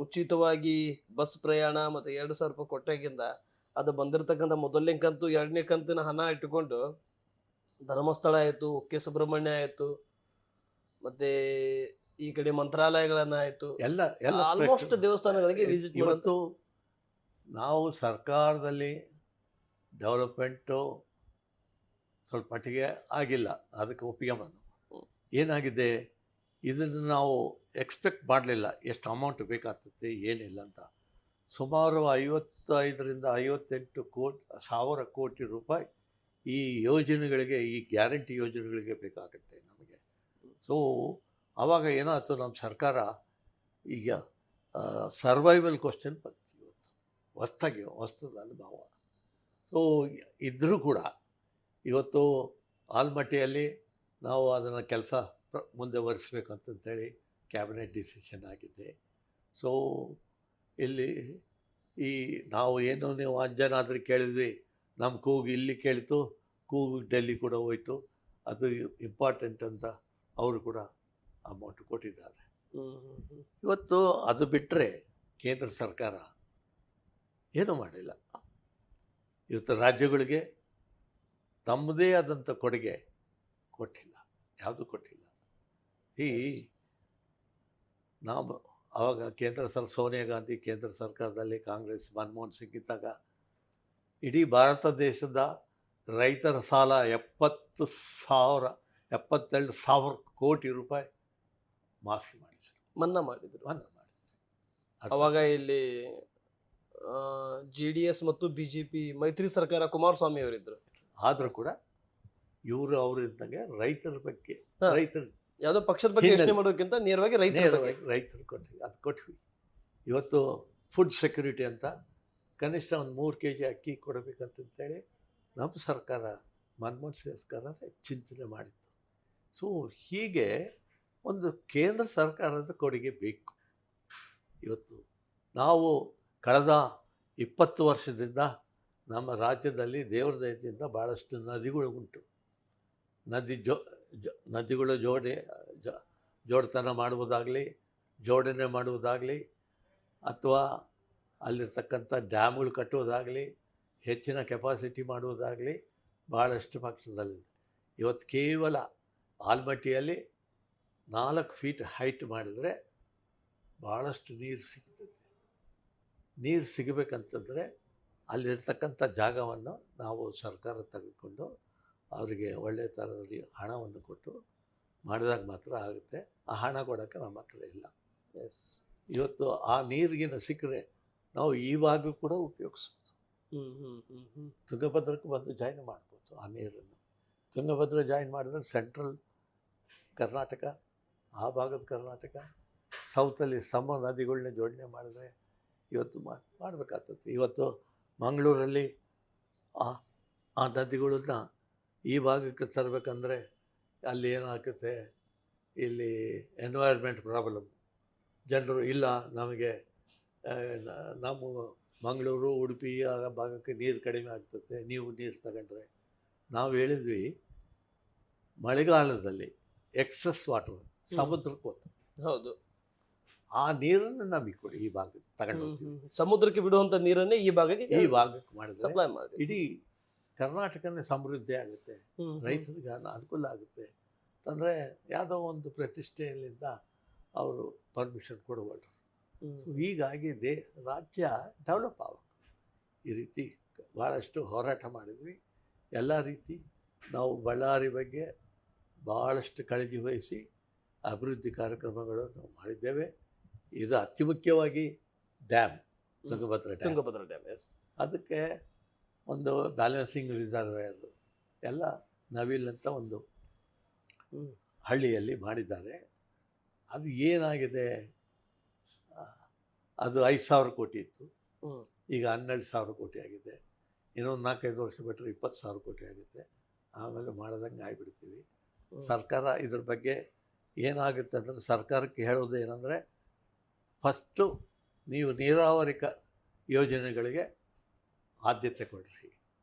ಉಚಿತವಾಗಿ ಬಸ್ ಪ್ರಯಾಣ ಮತ್ತು 2,000 ರೂಪಾಯಿ ಕೊಟ್ಟಾಗಿಂದ ಅದು ಬಂದಿರತಕ್ಕಂಥ ಮೊದಲನೇ ಕಂತು, 2ನೇ ಕಂತಿನ ಹಣ ಇಟ್ಟುಕೊಂಡು ಧರ್ಮಸ್ಥಳ ಆಯಿತು, ಕುಕ್ಕೆ ಸುಬ್ರಹ್ಮಣ್ಯ ಆಯಿತು, ಮತ್ತು ಈ ಕಡೆ ಮಂತ್ರಾಲಯಗಳನ್ನ ಆಯಿತು,
ಎಲ್ಲ
ಆಲ್ಮೋಸ್ಟ್ ದೇವಸ್ಥಾನಗಳಿಗೆ ವಿಸಿಟ್
ಇವತ್ತು ನಾವು ಸರ್ಕಾರದಲ್ಲಿ ಡೆವಲಪ್ಮೆಂಟು ಸ್ವಲ್ಪ ಮಟ್ಟಿಗೆ ಆಗಿಲ್ಲ, ಅದಕ್ಕೆ ಒಪ್ಪಿಗೆ ಏನಾಗಿದೆ, ಇದನ್ನು ನಾವು ಎಕ್ಸ್ಪೆಕ್ಟ್ ಮಾಡಲಿಲ್ಲ ಎಷ್ಟು ಅಮೌಂಟ್ ಬೇಕಾಗ್ತದೆ ಏನಿಲ್ಲ ಅಂತ. ಸುಮಾರು 55ರಿಂದ 58 ಕೋಟಿ ರೂಪಾಯಿ ಈ ಯೋಜನೆಗಳಿಗೆ, ಈ ಗ್ಯಾರಂಟಿ ಯೋಜನೆಗಳಿಗೆ ಬೇಕಾಗುತ್ತೆ ನಮಗೆ. ಸೊ ಆವಾಗ ಏನಾಯ್ತು, ನಮ್ಮ ಸರ್ಕಾರ ಈಗ ಸರ್ವೈವಲ್ ಕ್ವಶನ್ ಬಂತು ಇವತ್ತು ಹೊಸ್ತದ ಅನುಭವ. ಸೊ ಇದ್ದರೂ ಕೂಡ ಇವತ್ತು ಆಲ್ಮಟ್ಟಿಯಲ್ಲಿ ನಾವು ಅದನ್ನು ಕೆಲಸ ಮುಂದುವರಿಸ್ಬೇಕು ಅಂತಂತೇಳಿ ಕ್ಯಾಬಿನೆಟ್ ಡಿಸಿಷನ್ ಆಗಿದೆ. ಸೊ ಇಲ್ಲಿ ಈ ನಾವು ಏನು ನೀವು ಅಂಜನಾದ್ರಿ ಕೇಳಿದ್ವಿ, ನಮ್ಮ ಕೂಗು ಇಲ್ಲಿ ಕೇಳಿತು, ಕೂಗು ಡೆಲ್ಲಿ ಕೂಡ ಹೋಯಿತು. ಅದು ಇಂಪಾರ್ಟೆಂಟ್ ಅಂತ ಅವರು ಕೂಡ ಅಮೌಂಟ್ ಕೊಟ್ಟಿದ್ದಾರೆ. ಇವತ್ತು ಅದು ಬಿಟ್ಟರೆ ಕೇಂದ್ರ ಸರ್ಕಾರ ಏನೂ ಮಾಡಿಲ್ಲ. ಇವತ್ತು ರಾಜ್ಯಗಳಿಗೆ ತಮ್ಮದೇ ಆದಂಥ ಕೊಡುಗೆ ಕೊಟ್ಟಿಲ್ಲ, ಯಾವುದೂ ಕೊಟ್ಟಿಲ್ಲ. ನಾವು ಆವಾಗ ಸೋನಿಯಾ ಗಾಂಧಿ ಕೇಂದ್ರ ಸರ್ಕಾರದಲ್ಲಿ, ಕಾಂಗ್ರೆಸ್ ಮನಮೋಹನ್ ಸಿಂಗ್ ಇದ್ದಾಗ ಇಡೀ ಭಾರತ ದೇಶದ ರೈತರ ಸಾಲ 72,000 ಕೋಟಿ ರೂಪಾಯಿ ಮಾಫಿ ಮಾಡಿದರು,
ಮನ್ನಾ ಮಾಡಿದ್ರು. ಅವಾಗ ಇಲ್ಲಿ JDS ಮತ್ತು BJP ಮೈತ್ರಿ ಸರ್ಕಾರ, ಕುಮಾರಸ್ವಾಮಿ ಅವರಿದ್ರು.
ಆದರೂ ಕೂಡ ಅವರು ಇದ್ದಂಗೆ ರೈತರ ಬಗ್ಗೆ, ರೈತರ
ಯಾವುದೋ ಪಕ್ಷದ ಬಗ್ಗೆ ಯೋಚನೆ ಮಾಡೋದಕ್ಕಿಂತ ನೇರವಾಗಿ
ರೈತರು ಕೊಟ್ವಿ. ಇವತ್ತು ಫುಡ್ ಸೆಕ್ಯೂರಿಟಿ ಅಂತ ಕನಿಷ್ಠ ಒಂದು 3 kg ಅಕ್ಕಿ ಕೊಡಬೇಕಂತಂತೇಳಿ ನಮ್ಮ ಸರ್ಕಾರ, ಮನಮೋಹನ್ ಸರ್ಕಾರ ಚಿಂತನೆ ಮಾಡಿತ್ತು. ಸೊ ಹೀಗೆ ಒಂದು ಕೇಂದ್ರ ಸರ್ಕಾರದ ಕೊಡುಗೆ ಬೇಕು. ಇವತ್ತು ನಾವು ಕಳೆದ 20 ವರ್ಷದಿಂದ ನಮ್ಮ ರಾಜ್ಯದಲ್ಲಿ ದೇವರ ದಯದಿಂದ ಭಾಳಷ್ಟು ನದಿಗಳು ಉಂಟು. ನದಿಗಳು ಜೋಡಣೆ ಮಾಡುವುದಾಗಲಿ ಅಥವಾ ಅಲ್ಲಿರ್ತಕ್ಕಂಥ ಡ್ಯಾಮ್ಗಳು ಕಟ್ಟುವುದಾಗಲಿ, ಹೆಚ್ಚಿನ ಕೆಪಾಸಿಟಿ ಮಾಡುವುದಾಗಲಿ ಭಾಳಷ್ಟು ಪಕ್ಷದಲ್ಲಿದೆ. ಇವತ್ತು ಕೇವಲ ಆಲ್ಮಟ್ಟಿಯಲ್ಲಿ 4 ಫೀಟ್ ಹೈಟ್ ಮಾಡಿದರೆ ಭಾಳಷ್ಟು ನೀರು ಸಿಗ್ತದೆ. ನೀರು ಸಿಗಬೇಕಂತಂದರೆ ಅಲ್ಲಿರ್ತಕ್ಕಂಥ ಜಾಗವನ್ನು ನಾವು ಸರ್ಕಾರ ತೆಗೆದುಕೊಂಡು ಅವರಿಗೆ ಒಳ್ಳೆಯ ಥರದಲ್ಲಿ ಹಣವನ್ನು ಕೊಟ್ಟು ಮಾಡಿದಾಗ ಮಾತ್ರ ಆಗುತ್ತೆ. ಆ ಹಣ ಕೊಡೋಕ್ಕೆ ನಮ್ಮ ಹತ್ರ ಇಲ್ಲ. ಇವತ್ತು ಆ ನೀರಿಗಿನ ಸಿಕ್ಕರೆ ನಾವು ಇವಾಗ ಕೂಡ ಉಪಯೋಗಿಸ್ಬೋದು. ತುಂಗಭದ್ರಕ್ಕೆ ಬಂದು ಜಾಯಿನ್ ಮಾಡ್ಬೋದು ಆ ನೀರನ್ನು. ತುಂಗಭದ್ರ ಜಾಯಿನ್ ಮಾಡಿದ್ರೆ ಸೆಂಟ್ರಲ್ ಕರ್ನಾಟಕ, ಆ ಭಾಗದ ಕರ್ನಾಟಕ, ಸೌತಲ್ಲಿ ನದಿಗಳನ್ನ ಜೋಡಣೆ ಮಾಡಿದ್ರೆ ಇವತ್ತು ಮಾಡಬೇಕಾಗ್ತದೆ. ಇವತ್ತು ಮಂಗಳೂರಲ್ಲಿ ಆ ನದಿಗಳನ್ನ ಈ ಭಾಗಕ್ಕೆ ತರಬೇಕಂದ್ರೆ ಅಲ್ಲಿ ಏನಾಗುತ್ತೆ, ಇಲ್ಲಿ ಎನ್ವೈರ್ಮೆಂಟ್ ಪ್ರಾಬ್ಲಮ್. ಜನರು ಇಲ್ಲ, ನಮಗೆ ನಮ್ಮ ಮಂಗಳೂರು, ಉಡುಪಿ ಆ ಭಾಗಕ್ಕೆ ನೀರು ಕಡಿಮೆ ಆಗ್ತದೆ, ನೀವು ನೀರು ತಗೊಂಡ್ರೆ. ನಾವು ಹೇಳಿದ್ವಿ, ಮಳೆಗಾಲದಲ್ಲಿ ಎಕ್ಸಸ್ ವಾಟರ್ ಸಮುದ್ರಕ್ಕೆ ಹೋಗ್ತದೆ.
ಹೌದು,
ಆ ನೀರನ್ನು ನಮಗೆ ಕೊಡಿ, ಈ ಭಾಗಕ್ಕೆ ತಗೊಂಡು
ಸಮುದ್ರಕ್ಕೆ ಬಿಡುವಂಥ ನೀರನ್ನೇ ಈ ಭಾಗಕ್ಕೆ
ಮಾಡಿದ್ರೆ
ಸಪ್ಲೈ ಮಾಡಿ
ಇಡೀ ಕರ್ನಾಟಕನೇ ಸಮೃದ್ಧಿ ಆಗುತ್ತೆ, ರೈತರಿಗೆ ಅನುಕೂಲ ಆಗುತ್ತೆ ಅಂದರೆ ಯಾವುದೋ ಒಂದು ಪ್ರತಿಷ್ಠೆಯಲ್ಲಿಂದ ಅವರು ಪರ್ಮಿಷನ್ ಕೊಡಬಾರ್ದು. ಹೀಗಾಗಿ ರಾಜ್ಯ ಡೆವಲಪ್ ಆಗ ಈ ರೀತಿ ಭಾಳಷ್ಟು ಹೋರಾಟ ಮಾಡಿದ್ವಿ. ಎಲ್ಲ ರೀತಿ ನಾವು ಬಳ್ಳಾರಿ ಬಗ್ಗೆ ಭಾಳಷ್ಟು ಕಾಳಜಿ ವಹಿಸಿ ಅಭಿವೃದ್ಧಿ ಕಾರ್ಯಕ್ರಮಗಳನ್ನು ಮಾಡಿದ್ದೇವೆ. ಇದು ಅತಿ ಮುಖ್ಯವಾಗಿ ಡ್ಯಾಮ್, ತುಂಗಭದ್ರಾ
ಡ್ಯಾಮ್.
ಅದಕ್ಕೆ ಒಂದು ಬ್ಯಾಲೆನ್ಸಿಂಗ್ ರಿಸರ್ವೇರ್ ಎಲ್ಲ ನವಿಲ್ ಅಂತ ಒಂದು ಹಳ್ಳಿಯಲ್ಲಿ ಮಾಡಿದ್ದಾರೆ. ಅದು ಏನಾಗಿದೆ, ಅದು 5,000 ಕೋಟಿ ಇತ್ತು, ಈಗ 12,000 ಕೋಟಿ ಆಗಿದೆ. ಇನ್ನೊಂದು 4-5 ವರ್ಷ ಬಿಟ್ಟರೆ 20,000 ಕೋಟಿ ಆಗುತ್ತೆ. ಆಮೇಲೆ ಮಾಡೋದಂಗೆ ಆಗಿಬಿಡ್ತೀವಿ. ಸರ್ಕಾರ ಇದ್ರ ಬಗ್ಗೆ ಏನಾಗುತ್ತೆ ಅಂದರೆ, ಸರ್ಕಾರಕ್ಕೆ ಹೇಳೋದು ಏನಂದರೆ, ಫಸ್ಟು ನೀವು ನೀರಾವರಿ ಯೋಜನೆಗಳಿಗೆ ಆದ್ಯತೆ ಕೊಡ್ರಿ.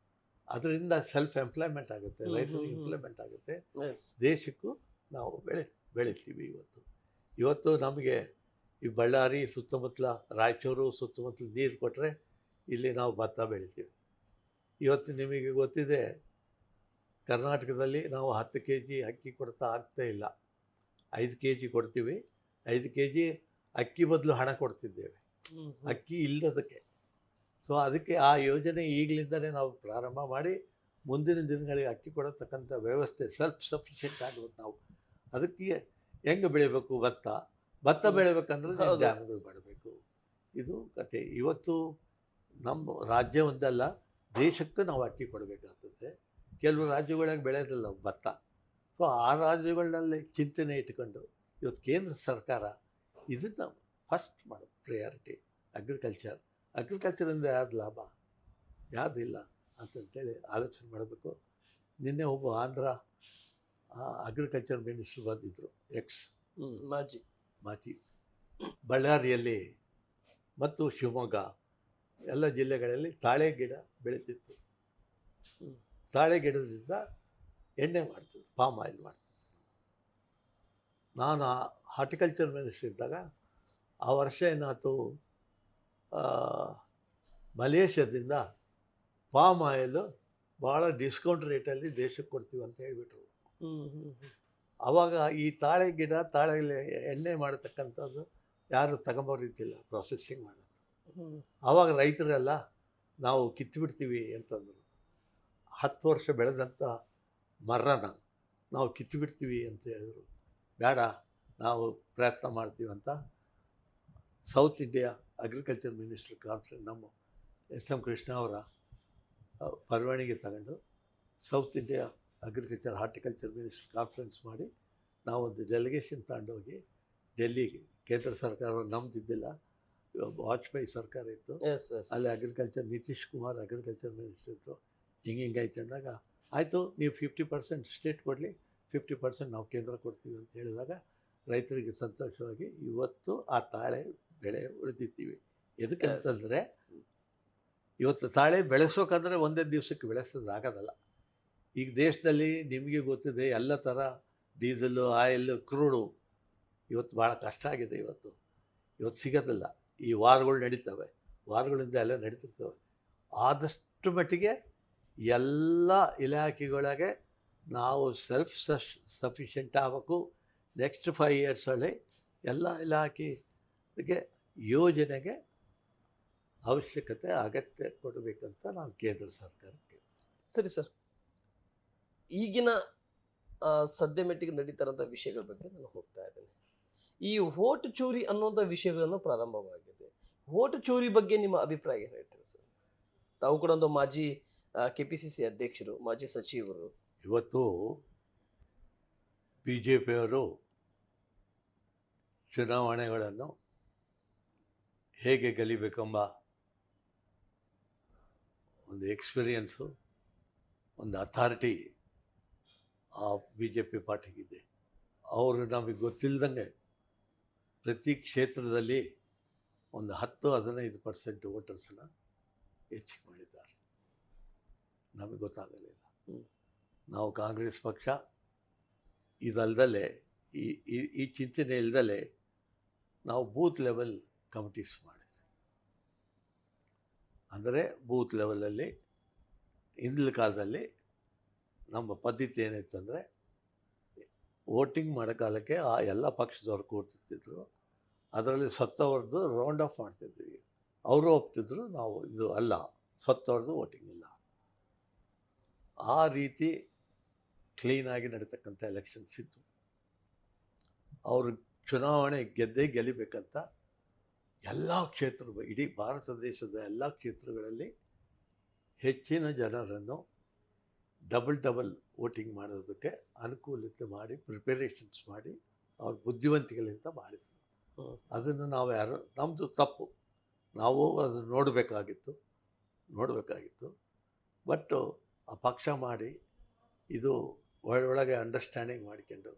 ಅದರಿಂದ ಸೆಲ್ಫ್ ಎಂಪ್ಲಾಯ್ಮೆಂಟ್ ಆಗುತ್ತೆ, ರೈತರಿಗೆ ಇಂಪ್ಲಾಯ್ಮೆಂಟ್ ಆಗುತ್ತೆ, ದೇಶಕ್ಕೂ ನಾವು ಬೆಳಿತೀವಿ. ಇವತ್ತು ನಮಗೆ ಈ ಬಳ್ಳಾರಿ ಸುತ್ತಮುತ್ತಲ, ರಾಯಚೂರು ಸುತ್ತಮುತ್ತಲ ನೀರು ಕೊಟ್ಟರೆ ಇಲ್ಲಿ ನಾವು ಭತ್ತ ಬೆಳಿತೀವಿ. ಇವತ್ತು ನಿಮಗೆ ಗೊತ್ತಿದೆ, ಕರ್ನಾಟಕದಲ್ಲಿ ನಾವು 10 kg ಅಕ್ಕಿ ಕೊಡ್ತಾ ಆಗ್ತಾ ಇಲ್ಲ. 5 kg ಕೊಡ್ತೀವಿ. 5 kg ಅಕ್ಕಿ ಬದಲು ಹಣ ಕೊಡ್ತಿದ್ದೇವೆ, ಅಕ್ಕಿ ಇಲ್ಲದಕ್ಕೆ. ಸೊ ಅದಕ್ಕೆ ಆ ಯೋಜನೆ ಈಗಲಿಂದಲೇ ನಾವು ಪ್ರಾರಂಭ ಮಾಡಿ ಮುಂದಿನ ದಿನಗಳಿಗೆ ಅಕ್ಕಿ ಕೊಡತಕ್ಕಂಥ ವ್ಯವಸ್ಥೆ ಸೆಲ್ಫ್ ಸಫಿಷಿಯೆಂಟ್ ಆಗಬೇಕು. ನಾವು ಅದಕ್ಕೆ ಹೆಂಗೆ ಬೆಳಿಬೇಕು, ಭತ್ತ ಬೆಳಿಬೇಕಂದ್ರೆ ಡ್ಯಾಮ್ಗಳು ಮಾಡಬೇಕು. ಇದು ಕತೆ. ಇವತ್ತು ನಮ್ಮ ರಾಜ್ಯ ಒಂದಲ್ಲ, ದೇಶಕ್ಕೂ ನಾವು ಅಕ್ಕಿ ಕೊಡಬೇಕಾಗ್ತದೆ. ಕೆಲವು ರಾಜ್ಯಗಳಿಗೆ ಬೆಳೆಯೋದಿಲ್ಲ ಭತ್ತ, ಸೊ ಆ ರಾಜ್ಯಗಳಲ್ಲಿ ಚಿಂತನೆ ಇಟ್ಕೊಂಡು ಇವತ್ತು ಕೇಂದ್ರ ಸರ್ಕಾರ ಇದನ್ನು ಫಸ್ಟ್ ಮಾಡೋದು ಪ್ರಿಯಾರಿಟಿ. ಅಗ್ರಿಕಲ್ಚರಿಂದ ಯಾವ್ದು ಲಾಭ, ಯಾವುದಿಲ್ಲ ಅಂತಂತೇಳಿ ಆಲೋಚನೆ ಮಾಡಬೇಕು. ನಿನ್ನೆ ಒಬ್ಬ ಆಂಧ್ರ ಅಗ್ರಿಕಲ್ಚರ್ ಮಿನಿಸ್ಟ್ರು ಬಂದಿದ್ದರು, ಮಾಜಿ ಬಳ್ಳಾರಿಯಲ್ಲಿ ಮತ್ತು ಶಿವಮೊಗ್ಗ ಎಲ್ಲ ಜಿಲ್ಲೆಗಳಲ್ಲಿ ತಾಳೆ ಗಿಡ ಬೆಳೀತಿತ್ತು. ತಾಳೆ ಗಿಡದಿಂದ ಎಣ್ಣೆ ಮಾಡ್ತಿದ್ರು, ಪಾಮ್ ಆಯಿಲ್ ಮಾಡ್ತಿದ್ರು. ನಾನು ಹಾರ್ಟಿಕಲ್ಚರ್ ಮಿನಿಸ್ಟ್ರ್ ಇದ್ದಾಗ ಆ ವರ್ಷ ಏನಾಯ್ತು, ಮಲೇಷ್ಯಾದಿಂದ ಪಾಮ್ ಆಯಿಲು ಭಾಳ ಡಿಸ್ಕೌಂಟ್ ರೇಟಲ್ಲಿ ದೇಶಕ್ಕೆ ಕೊಡ್ತೀವಿ ಅಂತ ಹೇಳಿಬಿಟ್ರು. ಆವಾಗ ಈ ತಾಳೆ ಗಿಡ, ತಾಳೆ ಎಣ್ಣೆ ಮಾಡತಕ್ಕಂಥದ್ದು ಯಾರು ತಗೊಂಬರಿದ್ದಿಲ್ಲ ಪ್ರೊಸೆಸಿಂಗ್ ಮಾಡೋದು. ಆವಾಗ ರೈತರೆಲ್ಲ ನಾವು ಕಿತ್ತುಬಿಡ್ತೀವಿ ಅಂತಂದರು. 10 ವರ್ಷ ಬೆಳೆದಂಥ ಮರನ ನಾವು ಕಿತ್ತುಬಿಡ್ತೀವಿ ಅಂತ ಹೇಳಿದ್ರು. ಬೇಡ, ನಾವು ಪ್ರಯತ್ನ ಮಾಡ್ತೀವಿ ಅಂತ south India agriculture minister conference ನಮ್ಮ ಎಸ್.ಎಂ. ಕೃಷ್ಣ ಅವರ ಪರವಾನಿಗೆ ತಗೊಂಡು south India agriculture horticulture minister conference ಮಾಡಿ ನಾವೊಂದು ಡೆಲಿಗೇಷನ್ ತಗೊಂಡೋಗಿ ಡೆಲ್ಲಿಗೆ, ಕೇಂದ್ರ ಸರ್ಕಾರ ನಮ್ಮದಿದ್ದಿಲ್ಲ, ವಾಜಪೇಯಿ ಸರ್ಕಾರ ಇತ್ತು, ಅಲ್ಲಿ agriculture Nitish Kumar agriculture minister ಇದ್ದರು. ಹಿಂಗೈತೆ ಅಂದಾಗ ಆಯಿತು, ನೀವು 50% ಸ್ಟೇಟ್ ಕೊಡಲಿ, 50% ನಾವು ಕೇಂದ್ರ ಕೊಡ್ತೀವಿ ಅಂತ ಹೇಳಿದಾಗ ರೈತರಿಗೆ ಸಂತೋಷವಾಗಿ ಇವತ್ತು ಆ ತಾಳೆ ಬೆಳೆ ಉಳಿದಿದ್ದೀವಿ. ಎದಕ್ಕಂತಂದರೆ ಇವತ್ತು ತಾಳೆ ಬೆಳೆಸೋಕಂದ್ರೆ ಒಂದೇ ದಿವಸಕ್ಕೆ ಬೆಳೆಸೋದಾಗೋದಲ್ಲ. ಈಗ ದೇಶದಲ್ಲಿ ನಿಮಗೆ ಗೊತ್ತಿದೆ, ಎಲ್ಲ ಥರ ಡೀಸೆಲ್ಲು, ಆಯಿಲ್ಲು, ಕ್ರೂಡು ಇವತ್ತು ಭಾಳ ಕಷ್ಟ ಆಗಿದೆ. ಇವತ್ತು ಸಿಗೋದಿಲ್ಲ. ಈ ವಾರಗಳು ನಡೀತವೆ, ವಾರಗಳಿಂದ ಎಲ್ಲ ನಡೀತಿರ್ತವೆ. ಆದಷ್ಟು ಮಟ್ಟಿಗೆ ಎಲ್ಲ ಇಲಾಖೆಗಳಿಗೆ ನಾವು ಸಫಿಷಿಯೆಂಟ್ ಆಗಬೇಕು. ನೆಕ್ಸ್ಟ್ 5 ಇಯರ್ಸಲ್ಲಿ ಎಲ್ಲ ಇಲಾಖೆಗೆ ಯೋಜನೆಗೆ ಅವಶ್ಯಕತೆ ಅಗತ್ಯ ಕೊಡಬೇಕಂತ ನಾನು ಕೇಂದ್ರ ಸರ್ಕಾರಕ್ಕೆ.
ಸರಿ ಸರ್, ಈಗಿನ ಸದ್ಯ ಮಟ್ಟಿಗೆ ನಡೀತಾರಂಥ ವಿಷಯಗಳ ಬಗ್ಗೆ ನಾನು ಹೋಗ್ತಾ ಇದ್ದೇನೆ. ಈ ವೋಟ್ ಚೋರಿ ಅನ್ನೋಂಥ ವಿಷಯಗಳನ್ನು ಪ್ರಾರಂಭವಾಗಿದೆ. ವೋಟ್ ಚೋರಿ ಬಗ್ಗೆ ನಿಮ್ಮ ಅಭಿಪ್ರಾಯ ಏನು ಹೇಳ್ತೀರಿ ಸರ್? ತಾವು ಕೂಡ ಒಂದು ಮಾಜಿ KPCC ಅಧ್ಯಕ್ಷರು, ಮಾಜಿ ಸಚಿವರು.
ಇವತ್ತು BJP ಅವರು ಚುನಾವಣೆಗಳನ್ನು ಹೇಗೆ ಗೆಲ್ಲಬೇಕೆಂಬ ಒಂದು ಎಕ್ಸ್ಪೀರಿಯನ್ಸು, ಒಂದು ಅಥಾರಿಟಿ ಆ BJP ಪಾರ್ಟಿಗಿದೆ. ಅವರು ನಮಗೆ ಗೊತ್ತಿಲ್ಲದಂಗೆ ಪ್ರತಿ ಕ್ಷೇತ್ರದಲ್ಲಿ ಒಂದು 10-15% ವೋಟರ್ಸನ್ನು ಹೆಚ್ಚಿಗೆ ಮಾಡಿದ್ದಾರೆ. ನಮಗೆ ಗೊತ್ತಾಗಲಿಲ್ಲ. ನಾವು ಕಾಂಗ್ರೆಸ್ ಪಕ್ಷ ಇದಲ್ದಲೆ ಈ ಚಿಂತನೆ ಇಲ್ದಲೆ ನಾವು ಬೂತ್ ಲೆವೆಲ್ ಕಮಿಟೀಸ್ ಮಾಡಿದ್ವಿ. ಅಂದರೆ ಬೂತ್ ಲೆವೆಲಲ್ಲಿ ಹಿಂದಿನ ಕಾಲದಲ್ಲಿ ನಮ್ಮ ಪದ್ಧತಿ ಏನಿತ್ತಂದರೆ, ವೋಟಿಂಗ್ ಮಾಡೋ ಕಾಲಕ್ಕೆ ಆ ಎಲ್ಲ ಪಕ್ಷದವ್ರು ಕೂರ್ತಿದ್ರು. ಅದರಲ್ಲಿ ಸತ್ತವ್ರದ್ದು ರೌಂಡ್ ಆಫ್ ಮಾಡ್ತಿದ್ವಿ. ಅವರು ಒಪ್ತಿದ್ರು, ನಾವು ಇದು ಅಲ್ಲ, ಸತ್ತವ್ರದ್ದು ವೋಟಿಂಗ್ ಇಲ್ಲ. ಆ ರೀತಿ ಕ್ಲೀನಾಗಿ ನಡೀತಕ್ಕಂಥ ಎಲೆಕ್ಷನ್ಸ್ ಇತ್ತು. ಅವರು ಚುನಾವಣೆ ಗೆಲ್ಲಿಬೇಕಂತ ಎಲ್ಲ ಕ್ಷೇತ್ರಗಳು, ಇಡೀ ಭಾರತ ದೇಶದ ಎಲ್ಲ ಕ್ಷೇತ್ರಗಳಲ್ಲಿ ಹೆಚ್ಚಿನ ಜನರನ್ನು ಡಬಲ್ ವೋಟಿಂಗ್ ಮಾಡೋದಕ್ಕೆ ಅನುಕೂಲತೆ ಮಾಡಿ, ಪ್ರಿಪರೇಷನ್ಸ್ ಮಾಡಿ, ಅವ್ರ ಬುದ್ಧಿವಂತಿಕೆಗಳಿಂದ ಮಾಡಿದ್ರು. ಅದನ್ನು ನಾವು ನಮ್ಮದು ತಪ್ಪು, ನಾವು ಅದನ್ನು ನೋಡಬೇಕಾಗಿತ್ತು. ಬಟ್ ಆ ಪಕ್ಷ ಮಾಡಿ ಇದು ಒಳಗೆ ಅಂಡರ್ಸ್ಟ್ಯಾಂಡಿಂಗ್ ಮಾಡ್ಕೊಂಡು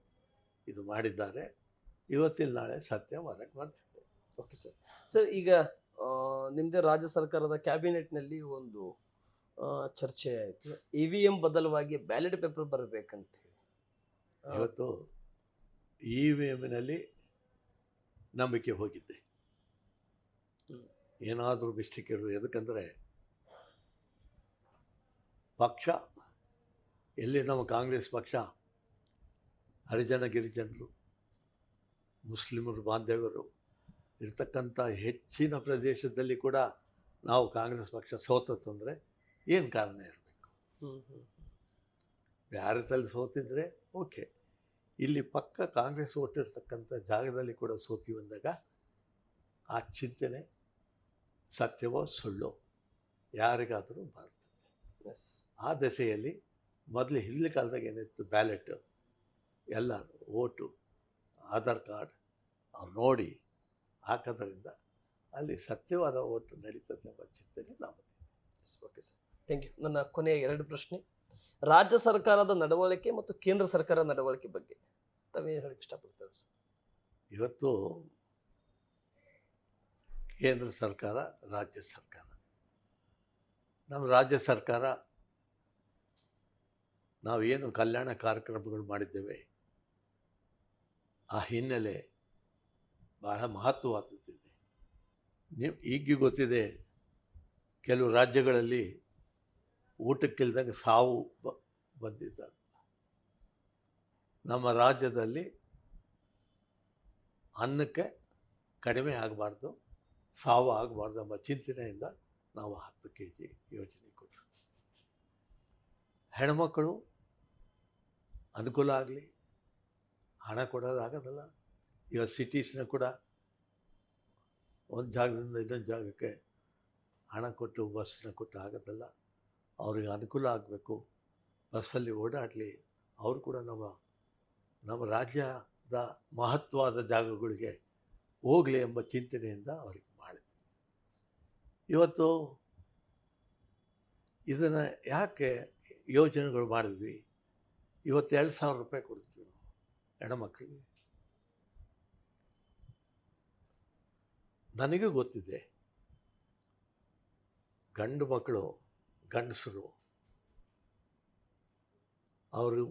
ಇದು ಮಾಡಿದ್ದಾರೆ. ಇವತ್ತಿನ ನಾಳೆ ಸತ್ಯ ಹೊರಗೆ ಬರ್ತಿದೆ.
Okay sir. ಸರ್, ಈಗ ನಿಮ್ಮದೇ ರಾಜ್ಯ ಸರ್ಕಾರದ ಕ್ಯಾಬಿನೆಟ್ನಲ್ಲಿ ಒಂದು ಚರ್ಚೆ ಆಯಿತು, EVM ಬದಲವಾಗಿ ಬ್ಯಾಲೆಟ್ ಪೇಪರ್ ಬರಬೇಕಂತ ಹೇಳಿ.
ಇವತ್ತು EVMನಲ್ಲಿ ನಂಬಿಕೆ ಹೋಗಿದ್ದೆ. ಏನಾದರೂ ಮಿಸ್ಟೇಕ್ ಇರೋದು. ಎದಕ್ಕಂದರೆ ಪಕ್ಷ ಎಲ್ಲಿ ನಮ್ಮ ಕಾಂಗ್ರೆಸ್ ಪಕ್ಷ ಹರಿಜನ ಗಿರಿಜನರು, ಮುಸ್ಲಿಮರು, ಬಾಂಧವ್ಯರು ಇರ್ತಕ್ಕಂಥ ಹೆಚ್ಚಿನ ಪ್ರದೇಶದಲ್ಲಿ ಕೂಡ ನಾವು ಕಾಂಗ್ರೆಸ್ ಪಕ್ಷ ಸೋತಂದರೆ ಏನು ಕಾರಣ ಇರಬೇಕು? ಭಾರತದಲ್ಲಿ ಸೋತಿದ್ರೆ ಓಕೆ, ಇಲ್ಲಿ ಪಕ್ಕ ಕಾಂಗ್ರೆಸ್ ಓಟಿರ್ತಕ್ಕಂಥ ಜಾಗದಲ್ಲಿ ಕೂಡ ಸೋತಿ ಬಂದಾಗ ಆ ಚಿಂತನೆ ಸತ್ಯವೋ ಸುಳ್ಳೋ ಯಾರಿಗಾದರೂ ಬರ್ತದೆ. ಆ ದೆಸೆಯಲ್ಲಿ ಮೊದಲು ಹಿಂದಿನ ಕಾಲದಾಗ ಏನಿತ್ತು, ಬ್ಯಾಲೆಟ್ ಎಲ್ಲ ಓಟು ಆಧಾರ್ ಕಾರ್ಡ್ ಅವ್ರು ನೋಡಿ ಹಾಕೋದ್ರಿಂದ ಅಲ್ಲಿ ಸತ್ಯವಾದ ಓಟು ನಡೀತದೆ ಎಂಬ ಚಿಂತನೆ ನಾವು.
Okay sir, thank you. ನನ್ನ ಕೊನೆಯ 2 ಪ್ರಶ್ನೆ, ರಾಜ್ಯ ಸರ್ಕಾರದ ನಡವಳಿಕೆ ಮತ್ತು ಕೇಂದ್ರ ಸರ್ಕಾರದ ನಡವಳಿಕೆ ಬಗ್ಗೆ ತಾವೇನು ಹೇಳಕ್ಕೆ ಇಷ್ಟಪಡ್ತಾರೆ ಸರ್?
ಇವತ್ತು ಕೇಂದ್ರ ಸರ್ಕಾರ, ರಾಜ್ಯ ಸರ್ಕಾರ, ನಮ್ಮ ರಾಜ್ಯ ಸರ್ಕಾರ ನಾವೇನು ಕಲ್ಯಾಣ ಕಾರ್ಯಕ್ರಮಗಳು ಮಾಡಿದ್ದೇವೆ ಆ ಹಿನ್ನೆಲೆ ಬಹಳ ಮಹತ್ವವಾದದ್ದಿದೆ. ನೀವು ಈಗ ಗೊತ್ತಿದೆ, ಕೆಲವು ರಾಜ್ಯಗಳಲ್ಲಿ ಊಟಕ್ಕಿಲ್ದಂಗೆ ಸಾವು ಬಂದಿದ್ದಾರೆ. ನಮ್ಮ ರಾಜ್ಯದಲ್ಲಿ ಅನ್ನಕ್ಕೆ ಕಡಿಮೆ ಆಗಬಾರ್ದು, ಸಾವು ಆಗಬಾರ್ದು ಎಂಬ ಚಿಂತನೆಯಿಂದ ನಾವು 10 kg ಯೋಜನೆ ಕೊಟ್ಟರು. ಹೆಣ್ಮಕ್ಕಳು ಅನುಕೂಲ ಆಗಲಿ, ಹಣ ಕೊಡೋದಾಗೋದಲ್ಲ. ಈಗ ಸಿಟೀಸ್ನ ಕೂಡ ಒಂದು ಜಾಗದಿಂದ ಇನ್ನೊಂದು ಜಾಗಕ್ಕೆ ಹಣ ಕೊಟ್ಟು ಬಸ್ಸನ್ನ ಕೊಟ್ಟು ಆಗೋದಲ್ಲ. ಅವ್ರಿಗೆ ಅನುಕೂಲ ಆಗಬೇಕು, ಬಸ್ಸಲ್ಲಿ ಓಡಾಡಲಿ, ಅವರು ಕೂಡ ನಮ್ಮ ರಾಜ್ಯದ ಮಹತ್ವದ ಜಾಗಗಳಿಗೆ ಹೋಗಲಿ ಎಂಬ ಚಿಂತನೆಯಿಂದ ಅವ್ರಿಗೆ ಮಾಡಿದೆ. ಇವತ್ತು ಇದನ್ನು ಯಾಕೆ ಯೋಜನೆಗಳು ಮಾಡಿದ್ವಿ? ಇವತ್ತು 2,000 ರೂಪಾಯಿ ಕೊಡ್ತೀವಿ ನಾವು ಹೆಣ್ಮಕ್ಳಿಗೆ. ನನಗೂ ಗೊತ್ತಿದೆ, ಗಂಡು ಮಕ್ಕಳು, ಗಂಡಸರು ಅವರು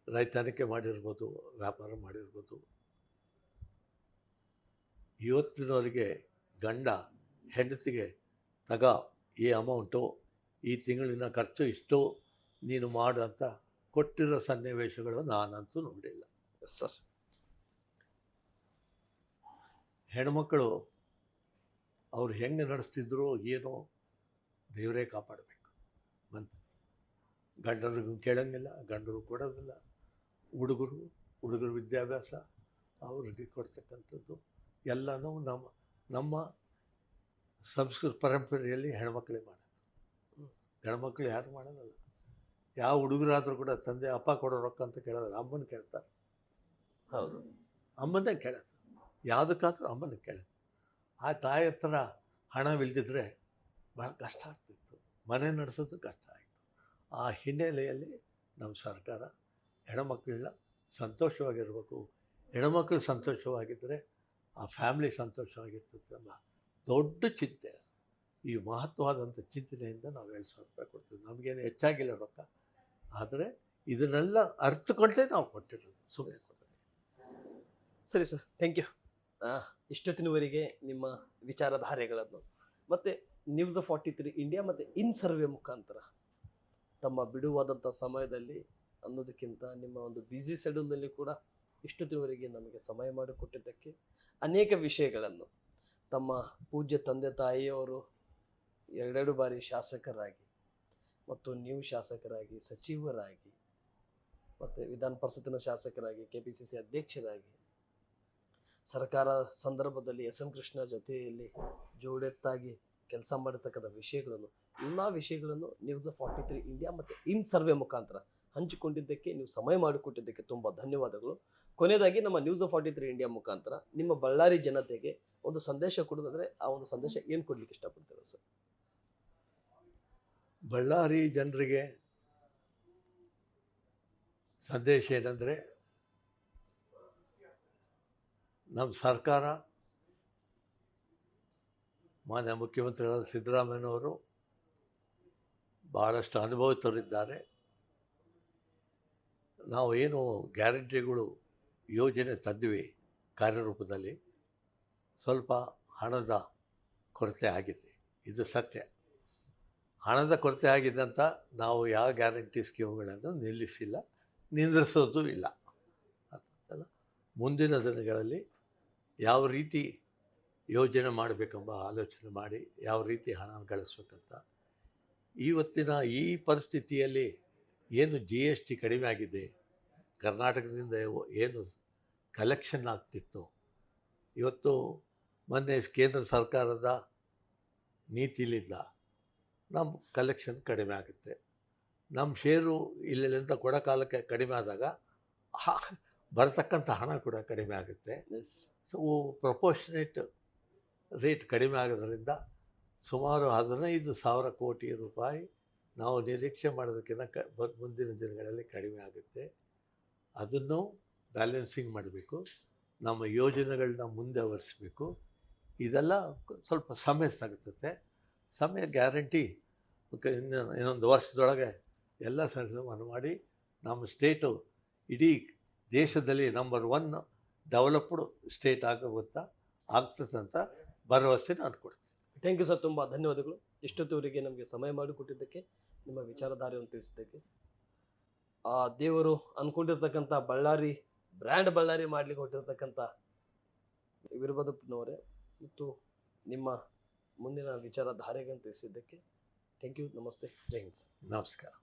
ರೈತನಿಕೆ ಮಾಡಿರ್ಬೋದು, ವ್ಯಾಪಾರ ಮಾಡಿರ್ಬೋದು. ಇವತ್ತಿನವರಿಗೆ ಗಂಡ ಹೆಂಡತಿಗೆ ತಗ ಈ ಅಮೌಂಟು, ಈ ತಿಂಗಳಿನ ಖರ್ಚು ಇಷ್ಟು ನೀನು ಮಾಡು ಅಂತ ಕೊಟ್ಟಿರೋ ಸನ್ನಿವೇಶಗಳು ನಾನಂತೂ ನೋಡಿಲ್ಲ.
ಸರ್,
ಹೆಣ್ಮಕ್ಕಳು ಅವ್ರು ಹೆಂಗೆ ನಡೆಸ್ತಿದ್ರು ಏನೋ ದೇವರೇ ಕಾಪಾಡಬೇಕು. ಗಂಡರಿಗೂ ಕೇಳೋಂಗಿಲ್ಲ, ಗಂಡರು ಕೊಡೋದಿಲ್ಲ. ಹುಡುಗರು ವಿದ್ಯಾಭ್ಯಾಸ ಅವ್ರಿಗೆ ಕೊಡ್ತಕ್ಕಂಥದ್ದು ಎಲ್ಲನೂ ನಮ್ಮ ಸಂಸ್ಕೃತಿ ಪರಂಪರೆಯಲ್ಲಿ ಹೆಣ್ಮಕ್ಳೇ ಮಾಡೋದು. ಹೆಣ್ಮಕ್ಳು ಯಾರು ಮಾಡೋದಲ್ಲ. ಯಾವ ಹುಡುಗರಾದರೂ ಕೂಡ ತಂದೆ ಅಪ್ಪ ಕೊಡೋ ರೊಕ್ಕ ಅಂತ ಕೇಳೋದು, ಅಮ್ಮನ ಕೇಳ್ತಾರೆ.
ಹೌದು,
ಅಮ್ಮನೇ ಕೇಳೋದು. ಯಾವುದಕ್ಕಾದ್ರೂ ಅಮ್ಮನ ಕೇಳೋದು. ಆ ತಾಯಿ ಹತ್ರ ಹಣವಿಲ್ದಿದ್ರೆ ಭಾಳ ಕಷ್ಟ ಆಗ್ತಿತ್ತು, ಮನೆ ನಡೆಸೋದು ಕಷ್ಟ ಆಯಿತು. ಆ ಹಿನ್ನೆಲೆಯಲ್ಲಿ ನಮ್ಮ ಸರ್ಕಾರ ಹೆಣ್ಮಕ್ಳನ್ನ ಸಂತೋಷವಾಗಿರಬೇಕು, ಹೆಣ್ಮಕ್ಳು ಸಂತೋಷವಾಗಿದ್ದರೆ ಆ ಫ್ಯಾಮ್ಲಿ ಸಂತೋಷವಾಗಿರ್ತದೆ ಎಂಬ ದೊಡ್ಡ ಚಿಂತೆ, ಈ ಮಹತ್ವವಾದಂಥ ಚಿಂತನೆಯಿಂದ ನಾವು 2,000 ರೂಪಾಯಿ ಕೊಡ್ತೀವಿ. ನಮಗೇನು ಹೆಚ್ಚಾಗಿಲ್ಲ ರೊಕ್ಕ, ಆದರೆ ಇದನ್ನೆಲ್ಲ ಅರ್ಥಕೊಂಡೇ ನಾವು ಕೊಟ್ಟಿರೋದು, ಸುಮ್ಮನೆ.
ಸರಿ ಸರ್, ಥ್ಯಾಂಕ್ ಯು. ಇಷ್ಟೊತ್ತಿನವರೆಗೆ ನಿಮ್ಮ ವಿಚಾರಧಾರೆಗಳನ್ನು ಮತ್ತು ನ್ಯೂಸ್ 43 ಇಂಡಿಯಾ ಮತ್ತು ಇನ್ ಸರ್ವೆ ಮುಖಾಂತರ ತಮ್ಮ ಬಿಡುವಾದಂಥ ಸಮಯದಲ್ಲಿ ಅನ್ನೋದಕ್ಕಿಂತ ನಿಮ್ಮ ಒಂದು ಬ್ಯುಸಿ ಶೆಡ್ಯೂಲ್ನಲ್ಲಿ ಕೂಡ ಇಷ್ಟೊತ್ತಿನವರೆಗೆ ನಮಗೆ ಸಮಯ ಮಾಡಿಕೊಟ್ಟಿದ್ದಕ್ಕೆ, ಅನೇಕ ವಿಷಯಗಳನ್ನು ತಮ್ಮ ಪೂಜ್ಯ ತಂದೆ ತಾಯಿಯವರು 2 ಬಾರಿ ಶಾಸಕರಾಗಿ ಮತ್ತು ನೀವು ಶಾಸಕರಾಗಿ, ಸಚಿವರಾಗಿ ಮತ್ತು ವಿಧಾನ ಪರಿಷತ್ತಿನ ಶಾಸಕರಾಗಿ, KPCC ಅಧ್ಯಕ್ಷರಾಗಿ, ಸರ್ಕಾರ ಸಂದರ್ಭದಲ್ಲಿ SM ಕೃಷ್ಣ ಜೊತೆಯಲ್ಲಿ ಜೋಡೆತ್ತಾಗಿ ಕೆಲಸ ಮಾಡತಕ್ಕಂಥ ವಿಷಯಗಳನ್ನು, ಎಲ್ಲ ವಿಷಯಗಳನ್ನು ನ್ಯೂಸ್ 43 ಇಂಡಿಯಾ ಮತ್ತು ಇನ್ ಸರ್ವೆ ಮುಖಾಂತರ ಹಂಚಿಕೊಂಡಿದ್ದಕ್ಕೆ, ನೀವು ಸಮಯ ಮಾಡಿಕೊಟ್ಟಿದ್ದಕ್ಕೆ ತುಂಬ ಧನ್ಯವಾದಗಳು. ಕೊನೆಯದಾಗಿ ನಮ್ಮ ನ್ಯೂಸ್ 43 ಇಂಡಿಯಾ ಮುಖಾಂತರ ನಿಮ್ಮ ಬಳ್ಳಾರಿ ಜನತೆಗೆ ಒಂದು ಸಂದೇಶ ಕೊಡೋದಾದರೆ ಆ ಒಂದು ಸಂದೇಶ ಏನು ಕೊಡ್ಲಿಕ್ಕೆ ಇಷ್ಟಪಡ್ತೀರಾ ಸರ್?
ಬಳ್ಳಾರಿ ಜನರಿಗೆ ಸಂದೇಶ ಏನಂದರೆ, ನಮ್ಮ ಸರ್ಕಾರ, ಮಾನ್ಯ ಮುಖ್ಯಮಂತ್ರಿಗಳಾದ ಸಿದ್ದರಾಮಯ್ಯನವರು ಭಾಳಷ್ಟು ಅನುಭವಿತರಿದ್ದಾರೆ. ನಾವು ಏನು ಗ್ಯಾರಂಟಿಗಳು ಯೋಜನೆ ತಂದ್ವಿ ಕಾರ್ಯರೂಪದಲ್ಲಿ, ಸ್ವಲ್ಪ ಹಣದ ಕೊರತೆ ಆಗಿದೆ, ಇದು ಸತ್ಯ. ಹಣದ ಕೊರತೆ ಆಗಿದೆ ಅಂತ ನಾವು ಯಾವ ಗ್ಯಾರಂಟಿ ಸ್ಕೀಮ್ಗಳನ್ನು ನಿಲ್ಲಿಸಿಲ್ಲ, ನಿಂದಿಸೋದು ಇಲ್ಲ. ಅಲ್ಲ, ಮುಂದಿನ ದಿನಗಳಲ್ಲಿ ಯಾವ ರೀತಿ ಯೋಜನೆ ಮಾಡಬೇಕೆಂಬ ಆಲೋಚನೆ ಮಾಡಿ ಯಾವ ರೀತಿ ಹಣ ಗಳಿಸ್ಬೇಕಂತ, ಇವತ್ತಿನ ಈ ಪರಿಸ್ಥಿತಿಯಲ್ಲಿ ಏನು GST ಕಡಿಮೆ ಆಗಿದೆ, ಕರ್ನಾಟಕದಿಂದ ಏನು ಕಲೆಕ್ಷನ್ ಆಗ್ತಿತ್ತು, ಇವತ್ತು ಮೊನ್ನೆ ಕೇಂದ್ರ ಸರ್ಕಾರದ ನೀತಿಲಿಂದ ನಮ್ಮ ಕಲೆಕ್ಷನ್ ಕಡಿಮೆ ಆಗುತ್ತೆ. ನಮ್ಮ ಷೇರು ಇಲ್ಲಿಂದ ಕೊಡೋ ಕಾಲಕ್ಕೆ ಕಡಿಮೆ ಆದಾಗ ಬರತಕ್ಕಂಥ ಹಣ ಕೂಡ ಕಡಿಮೆ ಆಗುತ್ತೆ. ಸೊ ಪ್ರಪೋರ್ಷನೇಟ್ ರೇಟ್ ಕಡಿಮೆ ಆಗೋದ್ರಿಂದ ಸುಮಾರು 15,000 ಕೋಟಿ ರೂಪಾಯಿ ನಾವು ನಿರೀಕ್ಷೆ ಮಾಡೋದಕ್ಕಿಂತ ಮುಂದಿನ ದಿನಗಳಲ್ಲಿ ಕಡಿಮೆ ಆಗುತ್ತೆ. ಅದನ್ನು ಬ್ಯಾಲೆನ್ಸಿಂಗ್ ಮಾಡಬೇಕು, ನಮ್ಮ ಯೋಜನೆಗಳನ್ನ ಮುಂದುವರಿಸಬೇಕು. ಇದೆಲ್ಲ ಸ್ವಲ್ಪ ಸಮಯ ತಗುತ್ತದೆ. ಸಮಯ ಗ್ಯಾರಂಟಿ ಇನ್ನೊಂದು ವರ್ಷದೊಳಗೆ ಎಲ್ಲ ಸಂಗ್ರಹವನ್ನು ಮಾಡಿ ನಮ್ಮ ಸ್ಟೇಟು ಇಡೀ ದೇಶದಲ್ಲಿ ನಂಬರ್ 1 ಡೆವಲಪ್ಡ್ ಸ್ಟೇಟ್ ಆಗ್ತದೆ ಅಂತ ಭರವಸೆ ನಾನು ಕೊಡ್ತೀನಿ.
ಥ್ಯಾಂಕ್ ಯು ಸರ್, ತುಂಬ ಧನ್ಯವಾದಗಳು. ಇಷ್ಟೊತ್ತುವರೆಗೆ ನಮಗೆ ಸಮಯ ಮಾಡಿಕೊಟ್ಟಿದ್ದಕ್ಕೆ, ನಿಮ್ಮ ವಿಚಾರಧಾರೆಯನ್ನು ತಿಳಿಸಿದ್ದಕ್ಕೆ. ಆ ದೇವರು ಅಂದ್ಕೊಂಡಿರ್ತಕ್ಕಂಥ ಬಳ್ಳಾರಿ ಬ್ರ್ಯಾಂಡ್ ಬಳ್ಳಾರಿ ಮಾಡಲಿಕ್ಕೆ ಹೊಟ್ಟಿರ್ತಕ್ಕಂಥ ವೀರಭದ್ರಪ್ಪನವರೇ ಮತ್ತು ನಿಮ್ಮ ಮುಂದಿನ ವಿಚಾರಧಾರೆಗಳನ್ನು ತಿಳಿಸಿದ್ದಕ್ಕೆ ಥ್ಯಾಂಕ್ ಯು. ನಮಸ್ತೆ, ಜೈ ಹಿಂದ್ ಸರ್.
ನಮಸ್ಕಾರ.